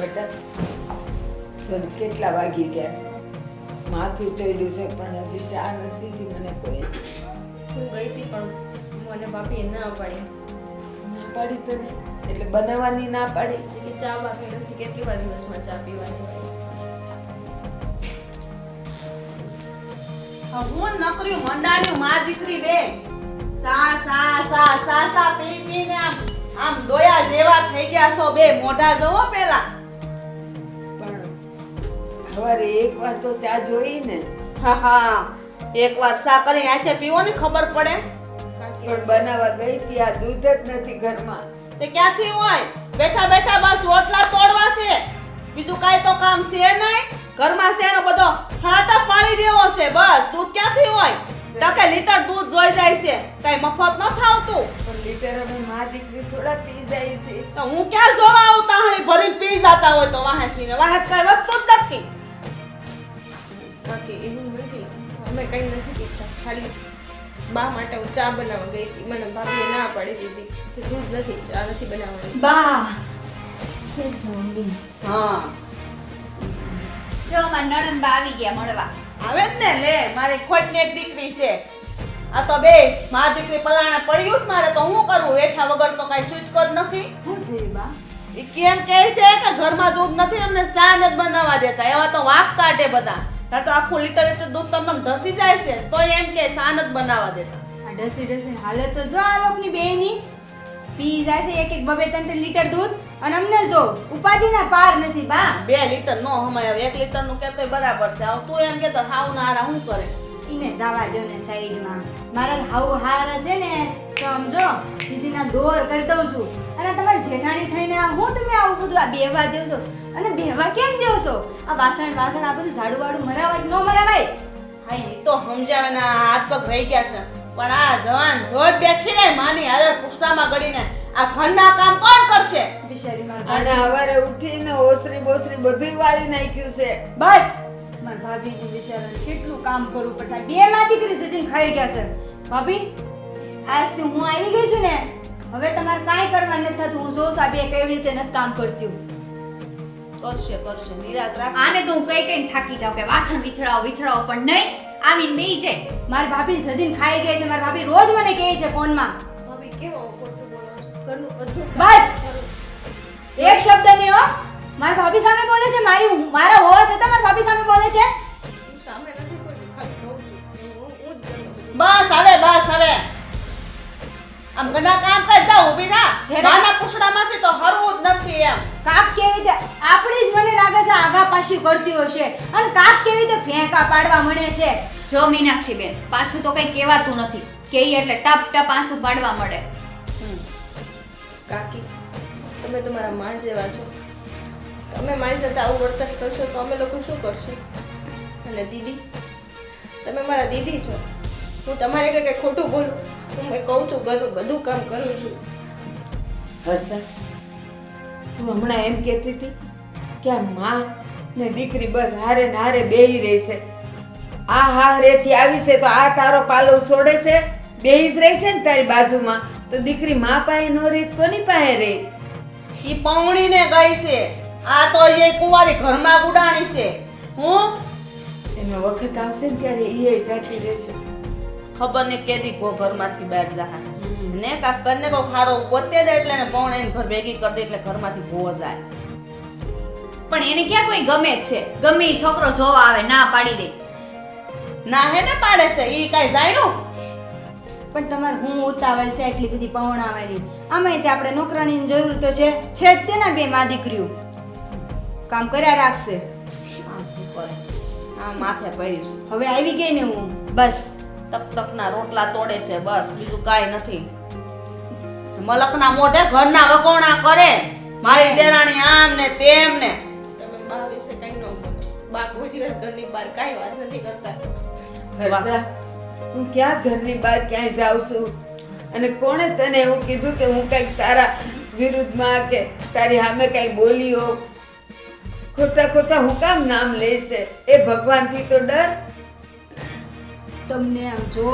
બેટા સોન કેટલા વાગી ગયા છે? માથું ચડ્યું છે પણ હજી ચા નથી દીધી મને તો. હું ગઈ હતી પણ મને ભાભીએ ના પાડી. ના પાડી તો ને એટલે બનાવવાની ના પાડી કે ચા બાકી નથી, કેટલી વાર દિવસમાં ચા પીવાની હોય. હું નકર્યું મંડાણ્યું માં દીકરી બે સા સા સા સા સા પી પીને આમ ડોયા જેવા થઈ ગયા છો બે. મોઢા જોવો પેલા. પણ સવારે એકવાર તો ચા જોઈ ને. હા હા એકવાર સા કરી આંચે પીવો ને ખબર પડે. પણ બનાવવા ગઈ ત્યાં દૂધ જ નથી ઘરમાં. તે ક્યાંથી હોય? બેઠા બેઠા બસ રોટલા તોડવા છે, બીજું કાંઈ તો કામ છે નહીં. ઘરમાં છે ને બધો હાટા પાણી દેવો છે બસ. દૂધ ક્યાંથી હોય? ટકે લીટર દૂધ જોઈ જાય છે, કઈ મફત ન થાવતું. પણ લીટર અમે માં દીકરી થોડા પી જાય છે. તો હું ક્યાં જોવા આવું તાહણી ભરીને પી જાતા હોય તો વાહેથી ને વાહેત કઈ વધતું જ નથી. બાકી એવું નથી, અમે કંઈ નથી પીતા. ખાલી બા માટે હું ચા બનાવવા ગઈ હતી, મને ભાભીએ ના પાડી દીધી કે દૂધ નથી, ચા નથી બનાવવાની. બા હા જો મારા નણંદ બા આવી ગયા મળવા. આવે જ ને. લે મારી ખોટની એક દીકરી છે. આ તો બે માં દીકરી પલાણે પડ્યું છે મારે તો હું કરું? એઠા વગર તો કઈ છૂટકો જ નથી. શું થયું બા? ઈ કેમ કહે છે કે ઘરમાં દૂધ નથી અમને ચા નથી બનાવવા દેતા? એવા તો વાક કાઢે બધા. આ તો આખું લીટર લીટર દૂધ તમને ઢસી જાય છે તો એમ કે ચા નથી બનાવવા દેતા. આ ડસી ડસી હાલત તો જો આ લોકોની બેની પી જાય છે એક એક બબે ત્રણ લીટર દૂધ અને અમને જો ઉપાધિના પાર નથી બા. 2 લીટર નો હમાય. 1 લીટર નું કેતોય બરાબર છે. આવ તું એમ કે તો હાવ નારા હું કરે? ઈને જવા દો ને સાઈડમાં. મારા હાવ હારા છે ને તો સમજો સીધીના દોર કરી દઉં છું. અને તમારી જેઠાણી થઈને આ હું તમે આવું બધું આ બેહવા દેવ છો? અને બેહવા કેમ દેવ છો? આ વાસણ વાસણ આ બધું ઝાડુ વાડું મરાવાય કે ન મરાવાય? હા ઈ તો સમજાવે ને આ હાથ પગ રહી ગયા છે. પણ આ જવાન જોત બેઠી ને માની હારે પુષ્ટામાં ગડીને આ ઘરના કામ કોણ કરશે? બિચારી અને મારી સવારે ઉઠીને ઓસરી બોસરી બધુંય વાળી નાખ્યું છે. બસ મારા ભાભીની બિચારાને કેટલું કામ કરવું પડે. બે માં દીકરી સીધી ખાઈ ગયા છે. ભાભી આજથી હું આવી ગઈ છું ને, હવે તમારે કાંઈ કરવા નથી થતું. હું જોઉં છું આ બે કેવી રીતે નથી કામ કરતી હું. કરશે કરશે નિરાત રાખ. આને તો હું કઈ કઈ થાકી જાઉં કે વાછણ વિછળાવો પણ નહીં. આવીને બેહી જાય. મારી ભાભી સદીને ખાઈ ગઈ છે. મારી ભાભી રોજ મને કહે છે ફોનમાં. ભાભી કેવો ખોટું બોલો છો? ઘરનું બધું બસ! કરું. એક શબ્દ નહીં હો. મારી ભાભી સામે બોલે છે. મારા હોવા છતાં મારી ભાભી સામે બોલે છે. હું સામે નથી બોલતી, ખાલી કહું છું. હું જ કરું બધું. બસ હવે આમ ઘણા કામ કરતા ઊભી થા. નાના પુછડામાંથી તો હરવું જ નથી એમ. કાક કેવી રીતે આપણી જ મને લાગે છે આગા પાછી કરતી હશે. અને કાક કેવી રીતે ફેંકા પાડવા મળે છે. જો મીનાક્ષી બેન, પાછું તો કઈ કહેવાતું નથી. કેઈ એટલે ટપ ટપ આંસુ પાડવા મળે. કાકી, તમે તો મારા માં જેવા છો. તમે મારી સાથે આવું વર્તન કરશો તો અમે લોકો શું કરશું? અને દીદી, તમે મારા દીદી છો. હું તમારે એટલે કંઈ ખોટું બોલું? હું કહું છું ઘરનું બધું કામ કરું છું. હર્ષા, તું હમણાં એમ કહેતી હતી કે આ માં ને દીકરી બસ હારે ને હારે બેહી રહી છે. આ હારેથી આવી છે તો આ તારો પાલો છોડે છે, બેહી જ રહી છે ને તારી બાજુમાં. તો દીકરી માં પાસે નો રહી તો કોની પાસે રહી? ઈ પૌણીને ગઈ છે. આ તો એ કુંવારી ઘરમાં ગુડાણી છે. હું એનો વખત આવશે ને ત્યારે એ જાતી રહેશે. ખબર ને કેદી કો ઘરમાંથી બહાર જાય ને કાક કરને કો ખારો પોતે દે એટલે ને પૌણે ઘર ભેગી કરી દે એટલે ઘરમાંથી ભો જાય. પણ એને ક્યાં કોઈ ગમે જ છે? ગમે ઈ છોકરો જોવા આવે ના પાડી દે. ના હે ને પાડે છે ઈ કાઈ જાણ્યું? પણ તમારે હું ઉતાવળ છે એટલી બધી પહોણાવાની? આમાંય તે આપણે નોકરાણીની જરૂર તો છે જ તેના બે માં દીકરીઓ કામ કર્યા રાખશે. આ શું કરે? આ માથે પડ્યું છે. હવે આવી ગઈ ને હું બસ. તક તકના રોટલા તોડે છે બસ, બીજું કાઈ નથી. મલકના મોઢે ઘરના વગોણા કરે. મારી દેરાણી આમ ને તેમ ને. તમે બા વિશે કંઈ ન બોલો. બા કોઈ દિવસ ઘરની બહાર કાંઈ વાત નથી કરતા. હર્ષા, હું ક્યાં ઘરની બહાર ક્યાંય જાઉં છું? અને કોણે તને એવું કીધું કે હું કંઈક તારા વિરુદ્ધમાં કે તારી સામે કંઈ બોલી હો? ખોટા ખોટા હું કામ નામ લેશે? એ ભગવાનથી તો ડર. તમને આમ જો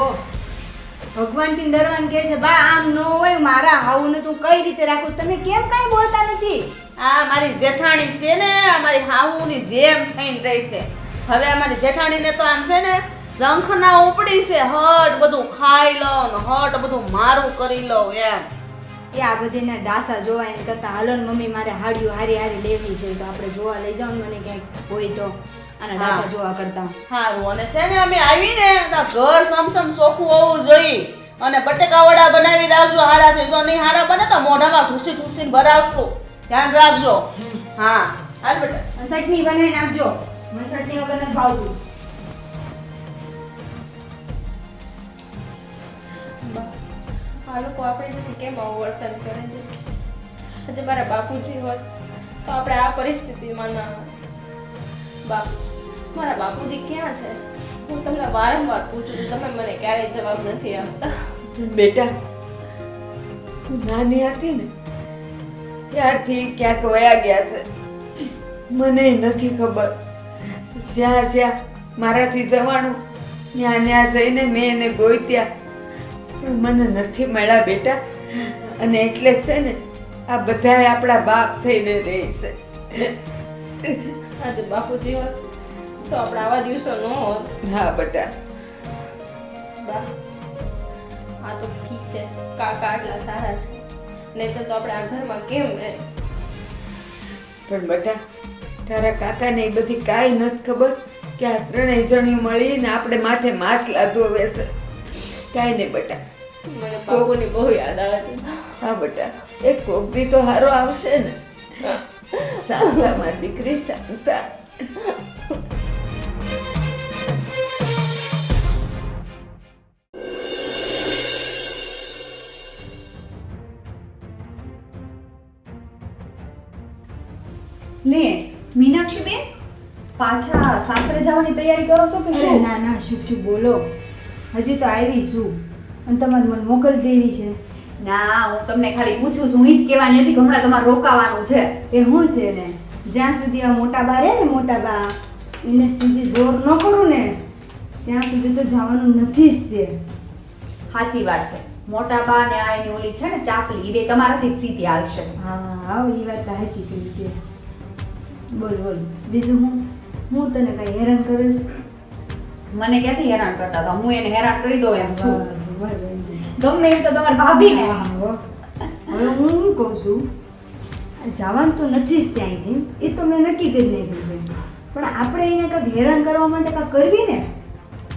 ભગવાનથી ડરવાનું કહે છે બા આમ ન હોય મારા હાઉને તું કઈ રીતે રાખું તમે કેમ કઈ બોલતા નથી આ મારી જેઠાણી છે ને અમારી હાહુની જેમ થઈને રહી છે. હવે અમારી જેઠાણીને તો આમ છે ને ઝંખના ઉપડી છે. હટ બધું ખાઈ લઉં ને હટ બધું મારું કરી લઉં એમ. એ આ બધીના ડાસા જોવા એને કરતા હાલો ને મમ્મી મારે હાડીઓ હારી હારી લેવી છે તો આપણે જોવા લઈ જાવ ને મને ક્યાંક હોય તો આના ડાસા જોવા કરતા સારું અને છે ને અમે આવીને તો ઘર સમસમ ચોખ્ખું હોવું જોઈએ અને બટેકા વડા બનાવી રાખજો હારાથી. જો નહીં હારા બને તો મોઢામાં ઠૂસી ઠૂસીને ભરાવશું. ધ્યાન રાખજો. હા હાલ બેટા. અને ચટણી બનાવી નાખજો મને ચટણી વગર નથી ભાવતું આ લોકો આપણી સાથે કેમ આવું વર્તન કરે છે? આજે મારા બાપુજી હોત તો આપણે આ પરિસ્થિતિમાં ના હોત. બા, મારા બાપુજી ક્યાં છે? હું તમને વારંવાર પૂછું છું, તમે મને ક્યારેય જવાબ નથી આપતા. બેટા તું નાની હતી ને ત્યારથી ક્યાંક વયા ગયા છે. મને નથી ખબર. જ્યાં મારાથી જવાનું ત્યાં જઈને મેં એને ગોત્યા પણ મને નથી મળ્યા બેટા. અને એટલે જ છે ને આ બધાય આપણા બાપ થઈને રહે છે. આજે બાપુજી હોત તો આપણે આવા દિવસો ન હોત. હા બેટા. બા, આ તો ઠીક છે, કાકા આટલા સારા છે, નહીં તો આપણે આ ઘરમાં કેમ રહે? પણ બેટા તારા કાકાને એ બધી કાંઈ નથી ખબર કે આ ત્રણેય જણીઓ મળીને આપણે માથે માસ લાદવો વેસે. કાંઈ નહીં બેટા. મને બાપુની બહુ યાદ આવે છે. હા બેટા એક કોક દી તો હારો આવશે ને. શાંતા મારી દીકરી શાંતા. લે મીનાક્ષી બેન પાછા સાસરે જવાની તૈયારી કરો છો કે અરે શું? ના ના શુભ શુભ બોલો હજી તો આવી છું અને તમારે મને મોકલ દેવી છે ના હું તમને ખાલી પૂછું છું, ઈ જ કહેવાની હતી કે હમણાં તમારે રોકાવાનું છે. એ શું છે ને જ્યાં સુધી આ મોટા બા રહે ને મોટા બા એને સીધી દોર ન કરું ને ત્યાં સુધી તો જવાનું નથી જ તે. સાચી વાત છે. મોટા બા ને આ એની ઓલી છે ને ચાપલી, એ બે તમારાથી જ સીધી હાલશે. હા એ વાત તો હાચી કરી છે. બોલ બોલ બીજું હું તને કઈ હેરાન કરીશ? મને ક્યાંથી હેરાન કરતા હતા? હું એને હેરાન કરી દઉં એમ છું. બસ, ગમે એમ તો તમારી ભાભી ને. હવે હું શું કહું છું જવાનું તો નથી જ ત્યાંથી એ તો મેં નક્કી કરી નાખ્યું છે પણ આપણે એને કાંઈક હેરાન કરવા માટે કાંઈક કરવી ને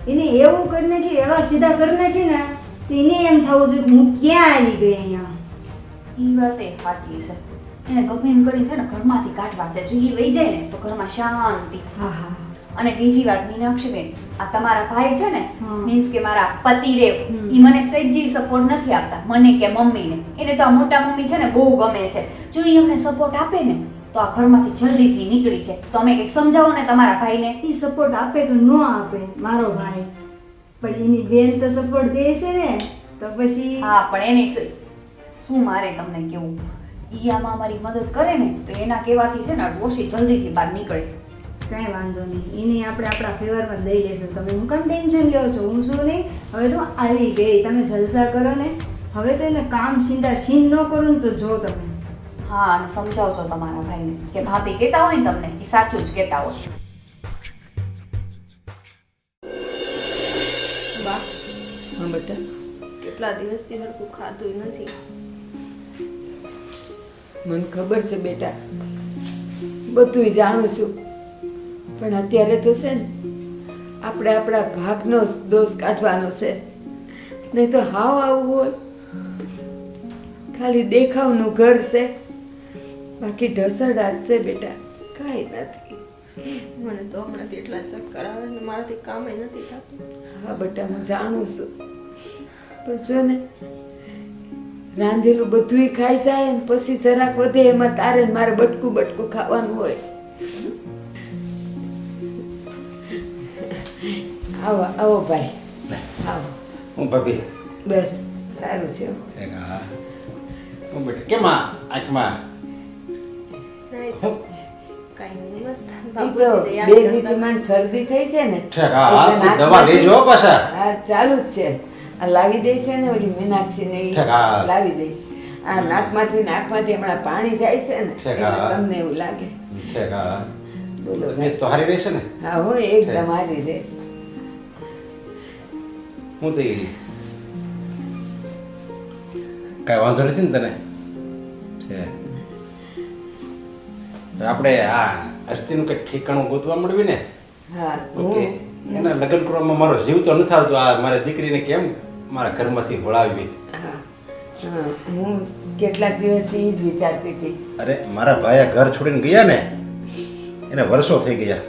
એને એવું કરી નાખ્યું એવા સીધા કરી નાખ્યું ને તો એને એમ થવું જોઈએ કે હું ક્યાં આવી ગઈ અહીંયા. ઈ વાત એ સાચી છે. એને ગમે એમ કરીને છે ને ઘરમાંથી કાઢવા છે. જો ઈ વહી જાય ને તો ઘરમાં શાંતિ. હા હા અને બીજી વાત મીનાક્ષીબેન, આ તમારા ભાઈ છે ને હા. મીન્સ કે મારા પતિદેવ, હમ. ઈ મને સહેજી સપોર્ટ નથી આપતા, મને કે મમ્મીને. એને તો આ મોટા મમ્મી છે ને બહુ ગમે છે. જો ઈ અમને સપોર્ટ આપે ને તો આ ઘરમાંથી જલ્દીથી નીકળી છે. તો તમે કંઈક સમજાવો ને તમારા ભાઈને. એ સપોર્ટ આપે કે ન આપે મારો ભાઈ પણ એની બેન તો સપોર્ટ દે છે ને તો પછી હા પણ એની શું મારે તમને કેવું, ઈ આમાં અમારી મદદ કરે ને તો એના કહેવાથી છે ને ડોશી જલ્દીથી બહાર નીકળે. કાંઈ વાંધો નહીં એને આપણે આપણા ફેવરમાં લઈ લેશું. તમે હું કેમ ટેન્શન લ્યો છો? હું શું નહીં હવે તો આવી ગઈ તમે જલસા કરો ને હવે તો એને કામ છીંદા છીન ન કરું ને તો જો તમે. હા અને સમજાવજો તમારા ભાઈને કે ભાભી કહેતા હોય ને તમને એ સાચું જ કહેતા હોય. બા, હા બેટા. કેટલા દિવસથી હરખું ખાધું નથી. મને ખબર છે બેટા, બધુંય જાણું છું પણ અત્યારે તો છે ને આપણે આપણા ભાગનો દોષ કાઢવાનો છે. નહીં તો હાવ આવું હોય ખાલી દેખાવનું ઘર છે બાકી ઢસડાસ છે બેટા, કાંઈ નથી. મને તો હમણાંથી એટલા ચક્કર આવે ને મારાથી કામ નથી થતું. હા બેટા હું જાણું છું પણ જો ને રાંધેલું બધુંય ખાઈ જાય ને પછી જરાક વધે એમાં તારે ને મારે બટકું બટકું ખાવાનું હોય. આવો આવો ભાઈ આવો. હું ભાભી બસ સારું છે. હા હું બેટા કેમ આંખમાં નહીં તો કાંઈ નહીં, મસ્ત. ઈ તો બાપુજીને યાદ બે કરતા. દીથી મને શરદી થઈ છે ને ઠેક, હા, એટલે દવા લેજો હો પાછા. હા ચાલુ જ છે આ લાવી દઈશ ને ઓલી મીનાક્ષીને ઈ ઠીક, હા. લાવી દઈશ. આ નાકમાંથી હમણાં પાણી જાય છે ને ઠીક, એટલે હા. તમને એવું લાગે. ઠીક, હા. બોલો તબિયત તો સારી રહેશે ને? હા હો એકદમ હારી રહેશે. હું તો કાંઈ વાંધો નથી ને તને? છે. તો આપણે આ અસ્થિનું કંઈક ઠેકાણું ગોતવા મળ્યું ને હા ઓકે એના લગ્ન કરવામાં મારો જીવ તો નથી આવતો. આ મારી દીકરીને કેમ મારા ઘરમાંથી વળાવવી? હા હા હું કેટલાક દિવસથી ઈ જ વિચારતી હતી. અરે મારા ભાઈ આ ઘર છોડીને ગયા ને એને વર્ષો થઈ ગયા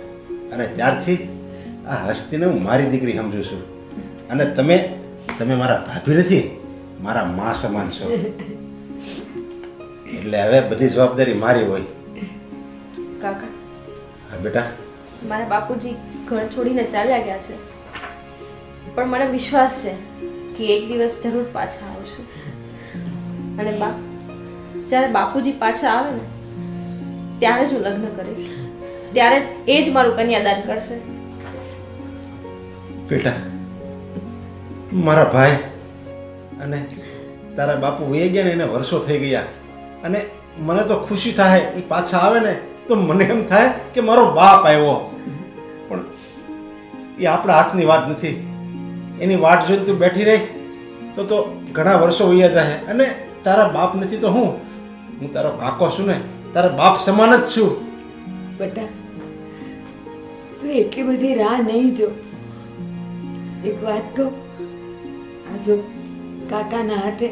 અને ત્યારથી આ હસ્તીને હું મારી દીકરી સમજુ છું. અને તમે મારા ભાભી નથી, મારા મા સમાન છો. એટલે હવે બધી જવાબદારી મારી હોય. કાકા હા બેટા, મારા બાપુજી ઘર છોડીને ચાલ્યા ગયા છે, પણ મને વિશ્વાસ છે કે એક દિવસ જરૂર પાછા આવશે. અને બા, જ્યારે બાપુજી પાછા આવે ને ત્યારે જ હું લગ્ન કરીશ, ત્યારે એ જ મારું કન્યાદાન કરશે. બેટા મારા ભાઈ અને તારા બાપુ વહી ગયા ને એને વર્ષો થઈ ગયા અને મને તો ખુશી થાય એ પાછા આવે ને તો મને એમ થાય કે મારો બાપ આવ્યો. પણ એ આપણા હાથની વાત નથી. એની વાટ જોઈને તું બેઠી રહી તો ઘણા વર્ષો વયા જાય. અને તારા બાપ નથી તો હું તારો કાકો છું ને, તારા બાપ સમાન જ છું. બેટા તું એટલી બધી રાહ નહીં જો. એક વાત કહું, આ જો કાકાના હાથે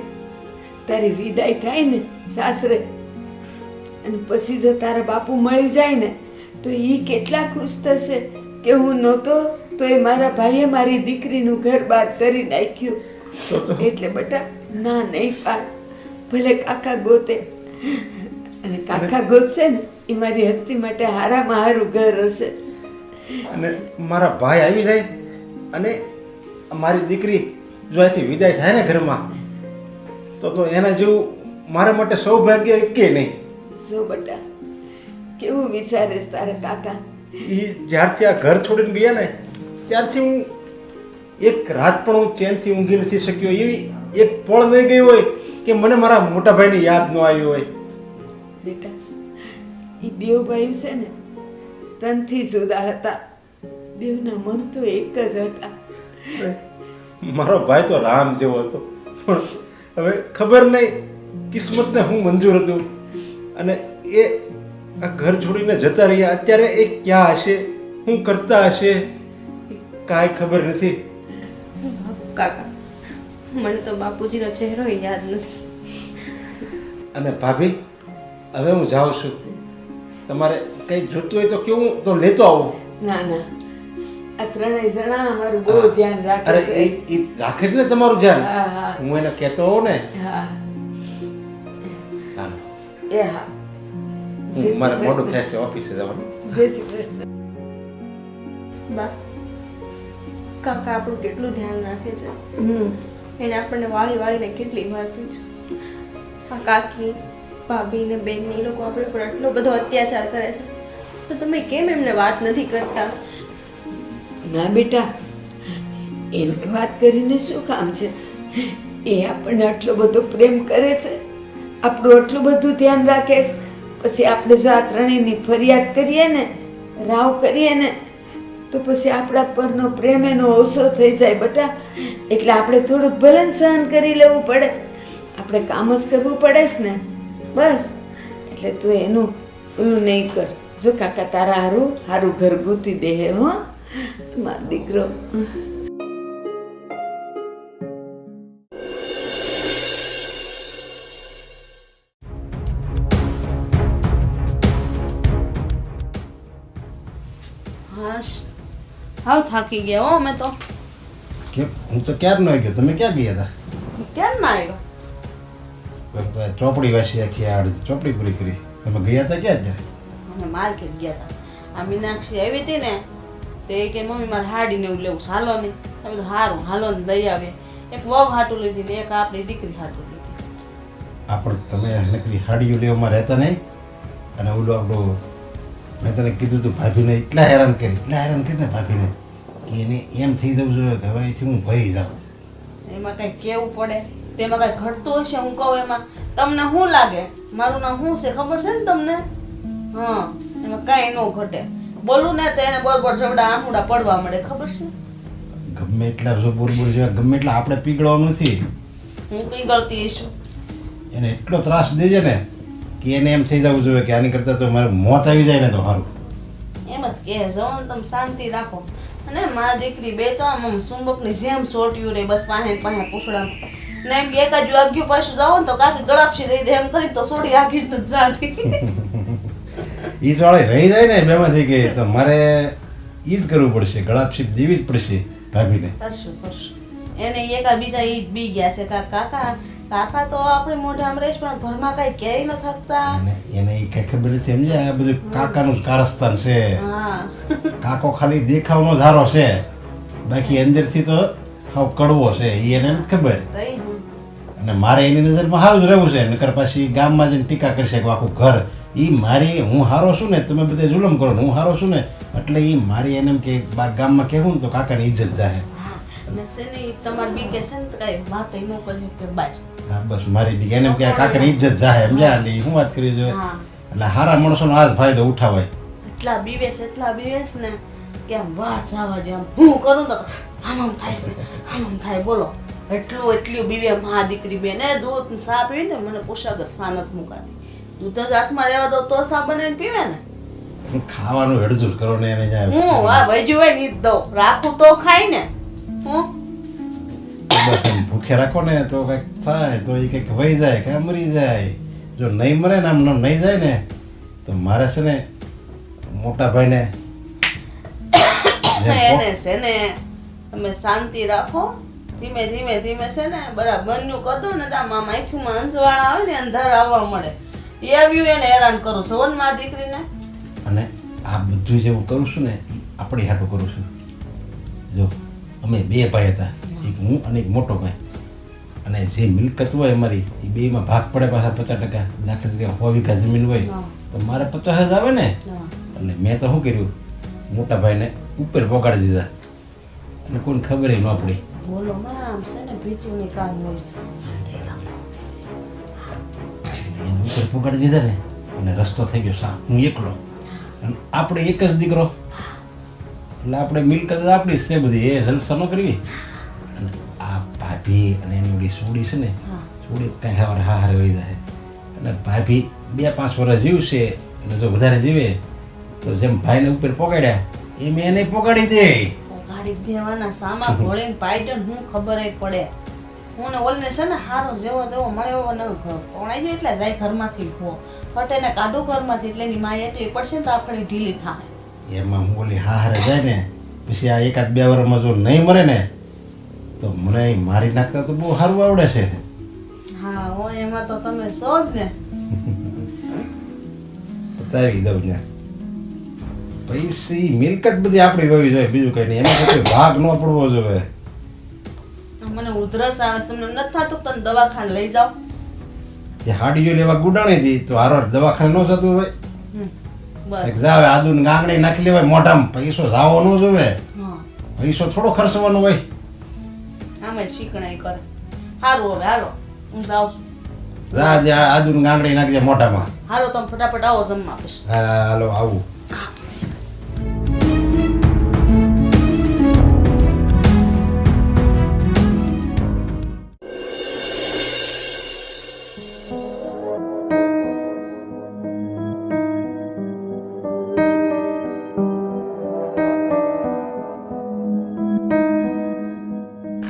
તારી વિદાય થાય ને સાસરે, અને પછી જો તારા બાપુ મળી જાય ને તો એ કેટલા ખુશ થશે કે હું નહોતો તો એ મારા ભાઈએ મારી દીકરીનું ઘર બહાર કરી નાખ્યું. એટલે બેટા ના નહીં પાડ, ભલે કાકા ગોતે, અને કાકા ગોતશે ને એ મારી હસ્તી માટે હારામાં હારું ઘર હશે. અને મારા ભાઈ આવી જાય અને મારી દીકરી જો અહીંથી વિદાય થાય ને ઘરમાં તો એના જેવું મારા માટે સૌભાગ્ય એકે નહીં. જો બેટા કેવું વિચારે તારા કાકા. એ જ્યારથી આ ઘર છોડીને ગયા ને ત્યારથી હું એક રાત પણ હું ચેનથી ઊંઘી નથી શક્યો. એવી એક પળ નહીં ગઈ હોય કે મને મારા મોટા ભાઈની યાદ ન આવી હોય. બેટા એ બેવ ભાઈ છે ને તનથી જુદા હતા, બેવના મન તો એક જ હતા. મારો ભાઈ તો રામ જેવો હતો, પણ હવે ખબર નહીં કિસ્મતને હું મંજૂર હતું. અને એ આ ઘર છોડીને જતા રહ્યા. અત્યારે એ ક્યાં હશે, શું કરતા હશે, કાંઈ ખબર નથી. કાકા મને તો બાપુજીનો ચહેરો યાદ નથી. અને ભાભી હવે હું જાઉં છું. તમારે કંઈ જોતું હોય તો કેવું તો લેતો આવું. ના ના આ ત્રણેય જણા અમારું બહુ ધ્યાન રાખે અરે છે. એ રાખે છે ને તમારું ધ્યાન. હા હા હું એને કહેતો હોઉં ને. હા હાલો, એ હા. જય મારે શ્રી મોડું કૃષ્ણ. થશે ઓફિસે જવાનું. જય શ્રી કૃષ્ણ. બા, કાકા આપણું કેટલું ધ્યાન રાખે છે. હમ એને આપણને વાળી વાળીને કેટલી વાર પૂછ્યું. આ કાકી ભાભી ને બેન ને એ લોકો આપણે પર આટલો બધો અત્યાચાર કરે છે, તો તમે કેમ એમને વાત નથી કરતા? ના બેટા એને વાત કરીને શું કામ છે? એ આપણને આટલો બધો પ્રેમ કરે છે, આપણું આટલું બધું ધ્યાન રાખે છે, પછી આપણે જો આ ત્રણેયની ફરિયાદ કરીએ ને, રાવ કરીએ ને, તો પછી આપણા પરનો પ્રેમ એનો ઓછો થઈ જાય બેટા. એટલે આપણે થોડુંક ભલે ને સહન કરી લેવું પડે, આપણે કામ જ કરવું પડે જ ને. બસ એટલે તું એનું એનું નહીં કર. જો કાકા તારા હારું હારું ઘર ગૂંથી દે હે. હો મારો દીકરો. હાશ હાવ થાકી ગયા હો અમે તો. કેમ? હું તો ક્યારનો આવી ગયો. તમે ક્યાં ગયા કેમ ના આવ્યો? હતા? ચોપડી વાંચી આખી આડી ચોપડી પૂરી કરી. તમે ગયા હતા ક્યાં ત્યારે? અમે માર્કેટ ગયા હતા. આ મીનાક્ષી આવી હતી ને તે કે મમ્મી મારે હાડીને એવું લેવું છે, હાલો ને. અમે તો સારું હાલો ને લઈ આવે. એક વહુ હાટું લીધી ને એક આપણી દીકરી હાટું લીધી. આપણે તમે નકરી હાડીઓ લેવામાં રહેતા નહીં. અને ઓલું આપણું મેં તને કીધું હતું ભાભીને એટલા હેરાન કરીને ભાભીને કે એને એમ થઈ જવું જોઈએ કે હવે અહીંથી હું ભઈ જાઉં. એમાં કઈ કેવું પડે, તેમાં કઈ ઘટતું હશે હું કહું એમાં? તમને શું લાગે મારું નામ શું છે ખબર છે ને તમને? હા, એમાં કઈ ન ઘટે. બોલું ને તો એને બરોબર જવડા આંખુડા પડવા મળે, ખબર છે? ગમે એટલા જો બોરબોર જેવા ગમે એટલા આપણે પીગળવાનું નથી. હું પીગળતી છું. એને એટલો ત્રાસ દેજે ને કે એને એમ થઈ જવું જોઈએ કે આની કરતાં તો મારું મોત આવી જાય ને તો સારું. એમ જ કે જો ને તમે શાંતિ રાખો. અને મા દીકરી બે તો આમ સુંબકની જેમ સોટ્યું રે, બસ પાહે પૂછડા ને એમ એક જ વાગ્યું પાછું જાઓ ને તો કાકી ગળાપસી દઈ દે એમ કરી તો સોડી આખી જ નથી જાતી. ઈ જ વાળી રહી જાય ને બેમાંથી કે તો મારે ઈ જ કરવું પડશે, ગળાપશીપ દેવી જ પડશે ભાભીને. કરશું એને એકા બીજા ઈ જ બી ગયા છે કાકા કાકા તો આપણે મોઢામાં રહીશ પણ ઘરમાં કઈ કહી ન થકતા. એને ઈ કઈ ખબર નથી સમજ્યા, આ બધું કાકાનું જ કારસ્તાન છે. હા, કાકો ખાલી દેખાવનો ધારો છે, બાકી અંદરથી તો હાવ કડવો છે. ઈ એને નથી ખબર. તઈ અને મારે એની નજરમાં હાવ જ રહેવું છે, નકર પાછી ગામમાં જઈને ટીકા કરશે કે આખું ઘર ઈ મારી, હું હારો છું ને તમે બધે જુલમ કરો ને હું હારો છું ને એટલે ઈ મારી એને એમ કે બાર ગામમાં કહેવું ને તો કાકાની ઇજ્જત જાહે. ને છે ને ઈ તમારી બી કે છે ને તો કઈ વાત ન કરી કે બાજ. હા બસ મારી બી એને એમ કે કાકાની ઇજ્જત જાહે સમજ્યા, એટલે હું વાત કરી જોઈએ. હા, એટલે હારા માણસોનો આ જ ફાયદો ઉઠાવાય. એટલા બીવેશ ને કે આમ વાત જવા દે, આમ હું કરું તો આમ થાય છે, આમ થાય. બોલો એટલું બીવે મા દીકરી બે ને દૂધ સા પીવે ને મને પોષાગર સા નથી મુકાતી. દૂધ જ હાથમાં રહેવા દો તો સા બનાવીને પીવે ને. ખાવાનું હેડજું કરો ને એને જાય. હું આ ભાઈ હોય ની જ દઉં, રાખું તો ખાય ને. હું બસ એમ ભૂખે રાખો ને તો કંઈક થાય તો એ કંઈક વહી જાય કે મરી જાય. જો નહીં મરે ને આમ નહીં જાય ને તો મારે છે ને મોટા ભાઈને એને છે ને તમે શાંતિ રાખો, ધીમે છે ને બરાબરનું કદો ને આમ આંખમાં અંજવાળા આવે ને અંધાર આવવા મળે એ આવ્યું એને હેરાન કરું છું માં દીકરીને. અને આ બધું જે હું કરું છું ને એ આપણી હાટું કરું છું. જો અમે બે ભાઈ હતા, એક હું અને એક મોટો ભાઈ, અને જે મિલકત હોય અમારી એ બેમાં ભાગ પડે પાછા 50%. દાખલા તરીકે 100 વીઘા જમીન હોય તો મારે 50 જ આવે ને. એટલે મેં તો શું કર્યું, મોટા ભાઈને ઉપર પગાડી દીધા અને કોઈને ખબર ન પડી. બોલો આમ છે ને ભીતુની કામ હોય છે, શાંતિ રાખો. એને ઉપર પગાડી દીધા ને અને રસ્તો થઈ ગયો સા, હું એકલો અને આપણે એક જ દીકરો એટલે આપણે મિલકત આપણી જ છે બધી, એ જલસા ન કરવી. અને આ ભાભી અને એની ઓલી સોડી છે ને, સોડી કાંઈ સવારે હારે વહી જાય અને ભાભી 2-5 વર્ષ જીવશે અને જો વધારે જીવે તો જેમ ભાઈને ઉપર પોગાડ્યા એમ એને પોગાડી દે. ગાડી દેવાના સામા ઘોળીને પાડ્યો ને હું ખબર પડે. હું ને ઓલને છે ને હારો જેવો તેવો મળ્યો ને કોણાઈ જાય એટલે જાય ઘરમાંથી ખો ફટે ને કાઢું ઘરમાંથી એટલે એની માં એકલી પડશે ને તો આપણે ઢીલી થાય. એમાં હું ઓલી હારે જાય ને પછી આ 1-2 વર્ષમાં જો નહીં મરે ને તો મને મારી નાખતા તો બહુ સારું આવડે છે. હા હો, એમાં તો તમે છો જ ને. બતાવી દઉં ને પૈસી મિલકત બધી આપણી હોવી જોઈએ, બીજું કઈ નહીં. એમાં કોઈ ભાગ ન પડવો જોઈએ. મને ઉધરસ આવે તમને નથી થતું તને દવાખાને લઈ જાઓ. એ હાડીઓ લેવા ગુડાણી હતી તો હારો દવાખાને ન જતું હોય. બસ જાવે આદુ ને ગાંગડી નાખી લેવાય મોઢામાં, પૈસો જાવો ન જોવે. હા, પૈસો થોડો ખર્ચવાનો હોય. આમે શીખણાઈ કરે. હારું હવે હાલો હું જાઉં છું. જા જ્યાં આદુ ને ગાંગડી નાખજે મોઢામાં. હાલો તમે ફટાફટ આવો જમવા પછી. હા હાલો આવું.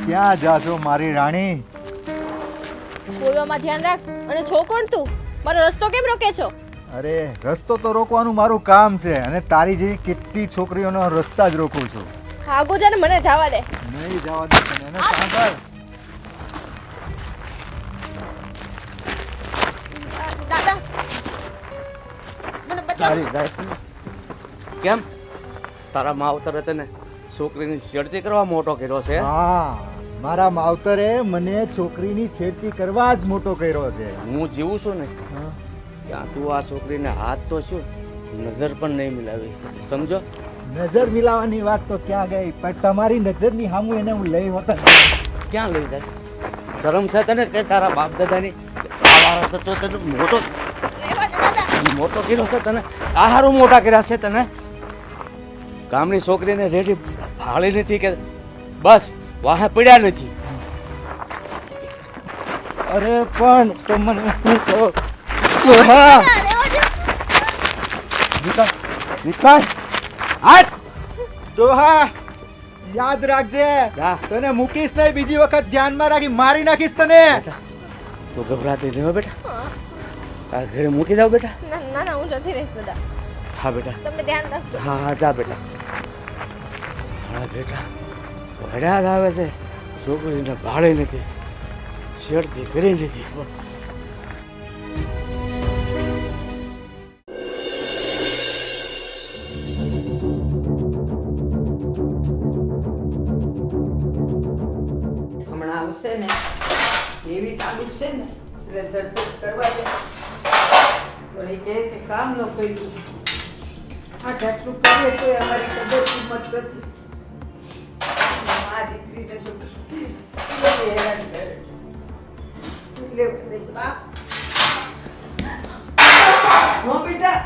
ક્યાં જાશો મારી રાણી? બોલવામાં ધ્યાન રાખ. અને છો કોણ તું? મારો રસ્તો કેમ રોકે છો? અરે રસ્તો તો રોકવાનું મારું કામ છે અને તારી જેવી કેટલી છોકરીઓનો રસ્તા જ રોકું છું. આગો જા ને મને જવા દે. નહીં જવા દે તને. એને સાંભળ. દાદા મને બચાવ. કેમ તારા માવતરે તને છોકરીની છેડતી કરવા મોટો કર્યો છે? હા, મારા માવતરે મને છોકરીની છેડતી કરવા જ મોટો કર્યો છે. હું જીવું છું ને ત્યાં તું આ છોકરીને હાથ તો શું નજર પણ નહીં મિલાવી શકે, સમજો? નજર મિલાવાની વાત તો ક્યાં ગઈ, પણ તમારી નજરની સામું એને હું લઈ હોતા. ક્યાં લઈ જાય? શરમ છે તને કે તારા બાપ દાદાની આવારા તો તને મોટો કર્યો છે તને આ હારું મોટા કર્યા છે તને ગામની છોકરીને રેડી ભાળી નથી કે બસ વાહે પડ્યા નથી. અરે પણ તો મને શું કહો ડોહા વિકાસ વિકાસ હાટ ડોહા યાદ રાખજે જા. તને મૂકીશ નહીં બીજી વખત ધ્યાનમાં રાખી મારી નાખીશ તને. તો ગભરાતી નહીં હો બેટા તારા ઘરે મૂકી જાવ બેટા. ના ના ના, હું જતી રહીશ દાદા. હા બેટા તમે ધ્યાન રાખજો. હા હા જા બેટા. હા બેટા વડાદ આવે છે છોકરીને ભાળે નથી શેરતી કરી નથી. હમણાં આવશે ને એવી તાલુક છે ને એટલે ઝટઝટ કરવા દે પણ એ કહે કે કામ ન કર્યું આટલું કરીએ તો અમારી કદર કિંમત નથી. આ દીકરીને તો કેવી હેરાન કરે છે. લે બા હો બેટા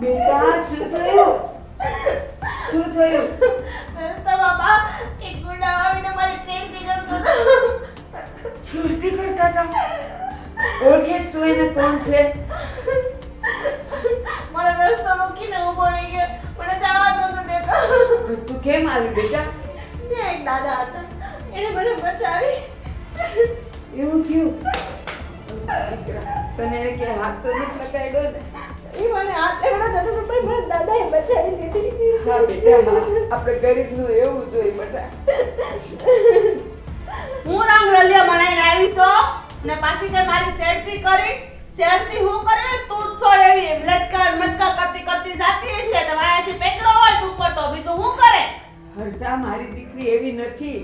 બેટા શું થયું શું થયું? બાબા એક ગુંડા આવીને મારી ચેડતી કરતો હતો. છૂટતી કરતા હતા. ઓળખેસ તું એને કોણ છે? મને રસ્તો રોકીને ઊભો રહી ગયો. મને જવા નહોતો દેતો. તું કેમ આવી બેટા? ત્યાં એક દાદા હતા, એણે મને બચાવી. એવું થયું? તને એને કે હાથ તો નથી લગાડ્યો ને? એ મને હાથ લગાડતો હતો પણ મને દાદાએ બચાવી લીધી. હા બેટા હા, આપણે ગરીબનું એવું જોઈએ બેટા. હું રંગ રલિયા બનાવીને આવી છો ને પાછી કઈ મારી શેરતી કરી શેરતી હું કરી તું જ છો એવી લટકા મટકા કરતી કરતી જાતી હશે તો વાયાથી પેકરો હોય તું પટો બીજું હું કરે. હર્ષા મારી દીકરી એવી નથી.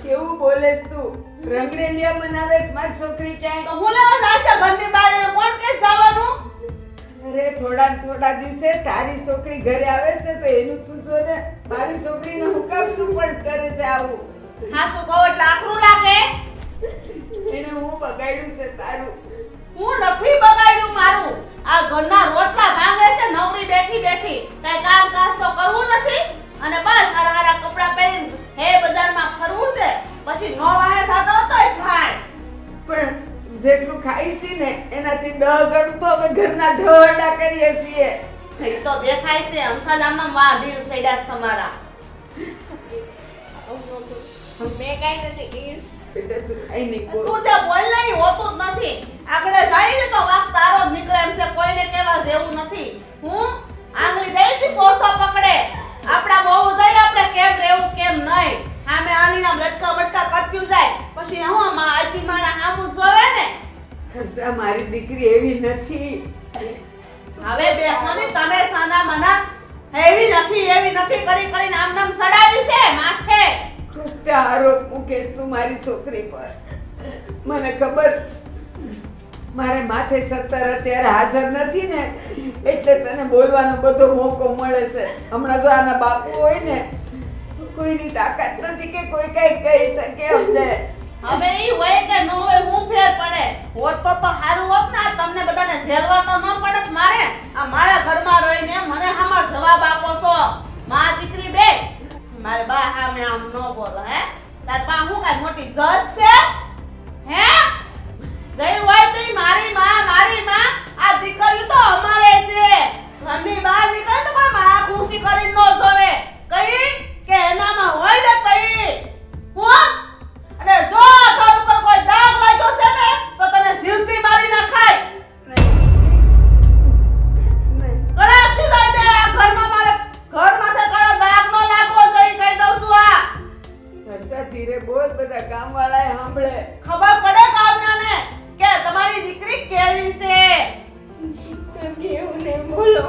કેવું બોલેસ તું? રંગરેલિયા બનાવેસ મારી છોકરી તો ક્યાંય? હું લેવા જાશે ઘરની બહાર એને કોણ કે જવાનું. અરે થોડા દિવસે તારી છોકરી ઘરે આવે છે તો એનું તું જો ને. મારી છોકરીને હું કામ તું પણ કરે છે આવું? હા શું કહો એટલે આકરું લાગે. એને હું બગાડ્યું છે તારું? હું નથી બગાડ્યું મારું. આ ઘરના રોટલા ભાંગે છે નવરી બેઠી બેઠી કઈ કામ કાજ તો કરવું નથી અને બસ હારા હારા કપડાં પહેરીને હે બજારમાં ફરવું છે પછી નો વાહે થતો તોય થાય. પણ જેટલું ખાઈ છે ને એનાથી 10 ગણું તો અમે ઘરના ઢોરડા કરીએ છીએ. એ તો દેખાય છે અમથા જામના માં દિલ સડ્યા છે તમારા. મેં કાંઈ નથી કર્યું. બેટા તું ખાઈ નહીં બોલ. તું જે બોલ નહીં હોતું જ નથી. આગળ જાય ને તો વાક તારો જ નીકળે એમ છે કોઈને કહેવા જેવું નથી. હું આંગળી દઈથી પોસો પકડે આપડા બહુ જાય આપણે કેમ રહેવું કેમ નહીં. સામે આલીના લટકા બટકા કરતું જાય પછી હું માં આજી મારા હામું જોવે ને. હર્ષા મારી દીકરી એવી નથી. હવે બે કોની તમે સાના મના એવી નથી કરી કરીને આમ નામ સડાવી છે માથે. ખોટા આરોપ મૂકેસ તું મારી છોકરી પર. મને ખબર મારે માથે 17 અત્યારે હાજર નથી ને એટલે તને બોલવાનો બધો મોકો મળે છે. હમણાં જો આના બાપુ હોય ને તો કોઈની તાકાત નથી કે કોઈ કઈ કહી શકે અમને. હવે ઈ હોય કે ન હોય હું ફેર પડે હોત તો હારું હોત ને આ તમને બધાને ઝેલવા તો ન પડત મારે. આ મારા ઘરમાં રહીને મને હામાં જવાબ આપો છો માં દીકરી બે. મારે બા હામે આમ ન બોલો હે. તાર બા હું કાઈ મોટી જજ છે હે? જઈ હોય તો ઈ મારી માં આ દીકરી તો અમારે છે. ઘરની બહાર નીકળે તો કોઈ માં ખુશી કરીને ન જોવે કઈ કે એનામાં હોય ને કઈ હું. અને જો ઘર ઉપર કોઈ દાગ લાગ્યો છે ને તો તને જીવતી મારી નાખાય. કડાક થી લઈ દે આ ઘરમાં મારે ઘર માથે કડો દાગ નો લાગવો જોઈએ કહી દઉં છું. આ હર્ષા ધીરે બોલ, બધા ગામવાળાએ સાંભળે. ખબર પડે ગામનાને કે તમારી દીકરી કેવી છે. કેવું ને બોલો.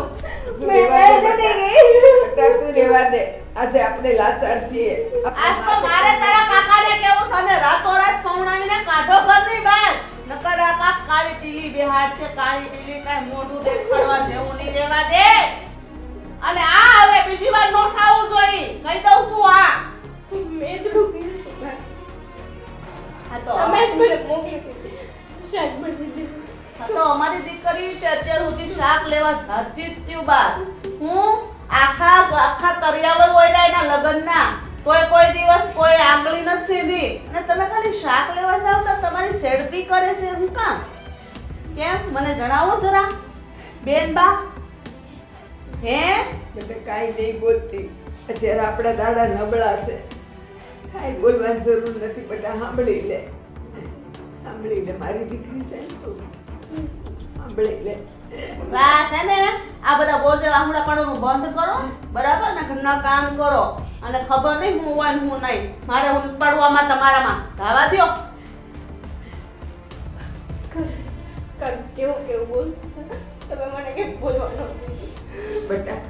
તું રહેવા દે બેટા, તું રહેવા દે. આજે આપણે લાચાર છીએ. આજ તો મારે તારા કાકાને કેવું છે ને રાતોરાત પૌણાવીને કાઢો ઘરની બહાર. નકર આ કાક કાળી ટીલી બેહાડ છે કાળી ટીલી કાઈ મોઢું દેખાડવા જેવું નહીં રહેવા દે. અને આ હવે બીજી વાર નો થાવું જોઈએ કહી દઉં છું. આ મેં થોડું કર્યું. હા તો તમે જ મને મોકલી દીધી શાકભાજી દીધી. હા તો અમારી દીકરી તે અત્યાર સુધી શાક લેવા જતી જ થયું બાર. હું આખા કરિયાવર હોય એના લગ્નના કોઈ દિવસ કોઈ આંગળી નથી સીધી અને તમે ખાલી શાક લેવા જાવ તો તમારી શેરતી કરે છે હું કામ? કેમ મને જણાવો જરા બેન બા. હે એટલે કાંઈ નહીં બોલતી. અત્યારે આપણા દાડા નબળા છે. કાંઈ બોલવાની જરૂર નથી. બધા સાંભળી લે મારી દીકરી છે ને તું સાંભળી લે. બા છે ને આ બધા બોજે વાહુડા પાડવાનું બંધ કરો બરાબર ને ઘરના કામ કરો અને ખબર નહીં હું હોય ને હું નહીં મારે હું પડવામાં તમારામાં ધાવા દ્યો. કેવું બોલ તમે મને કેમ બોલવાનું બેટા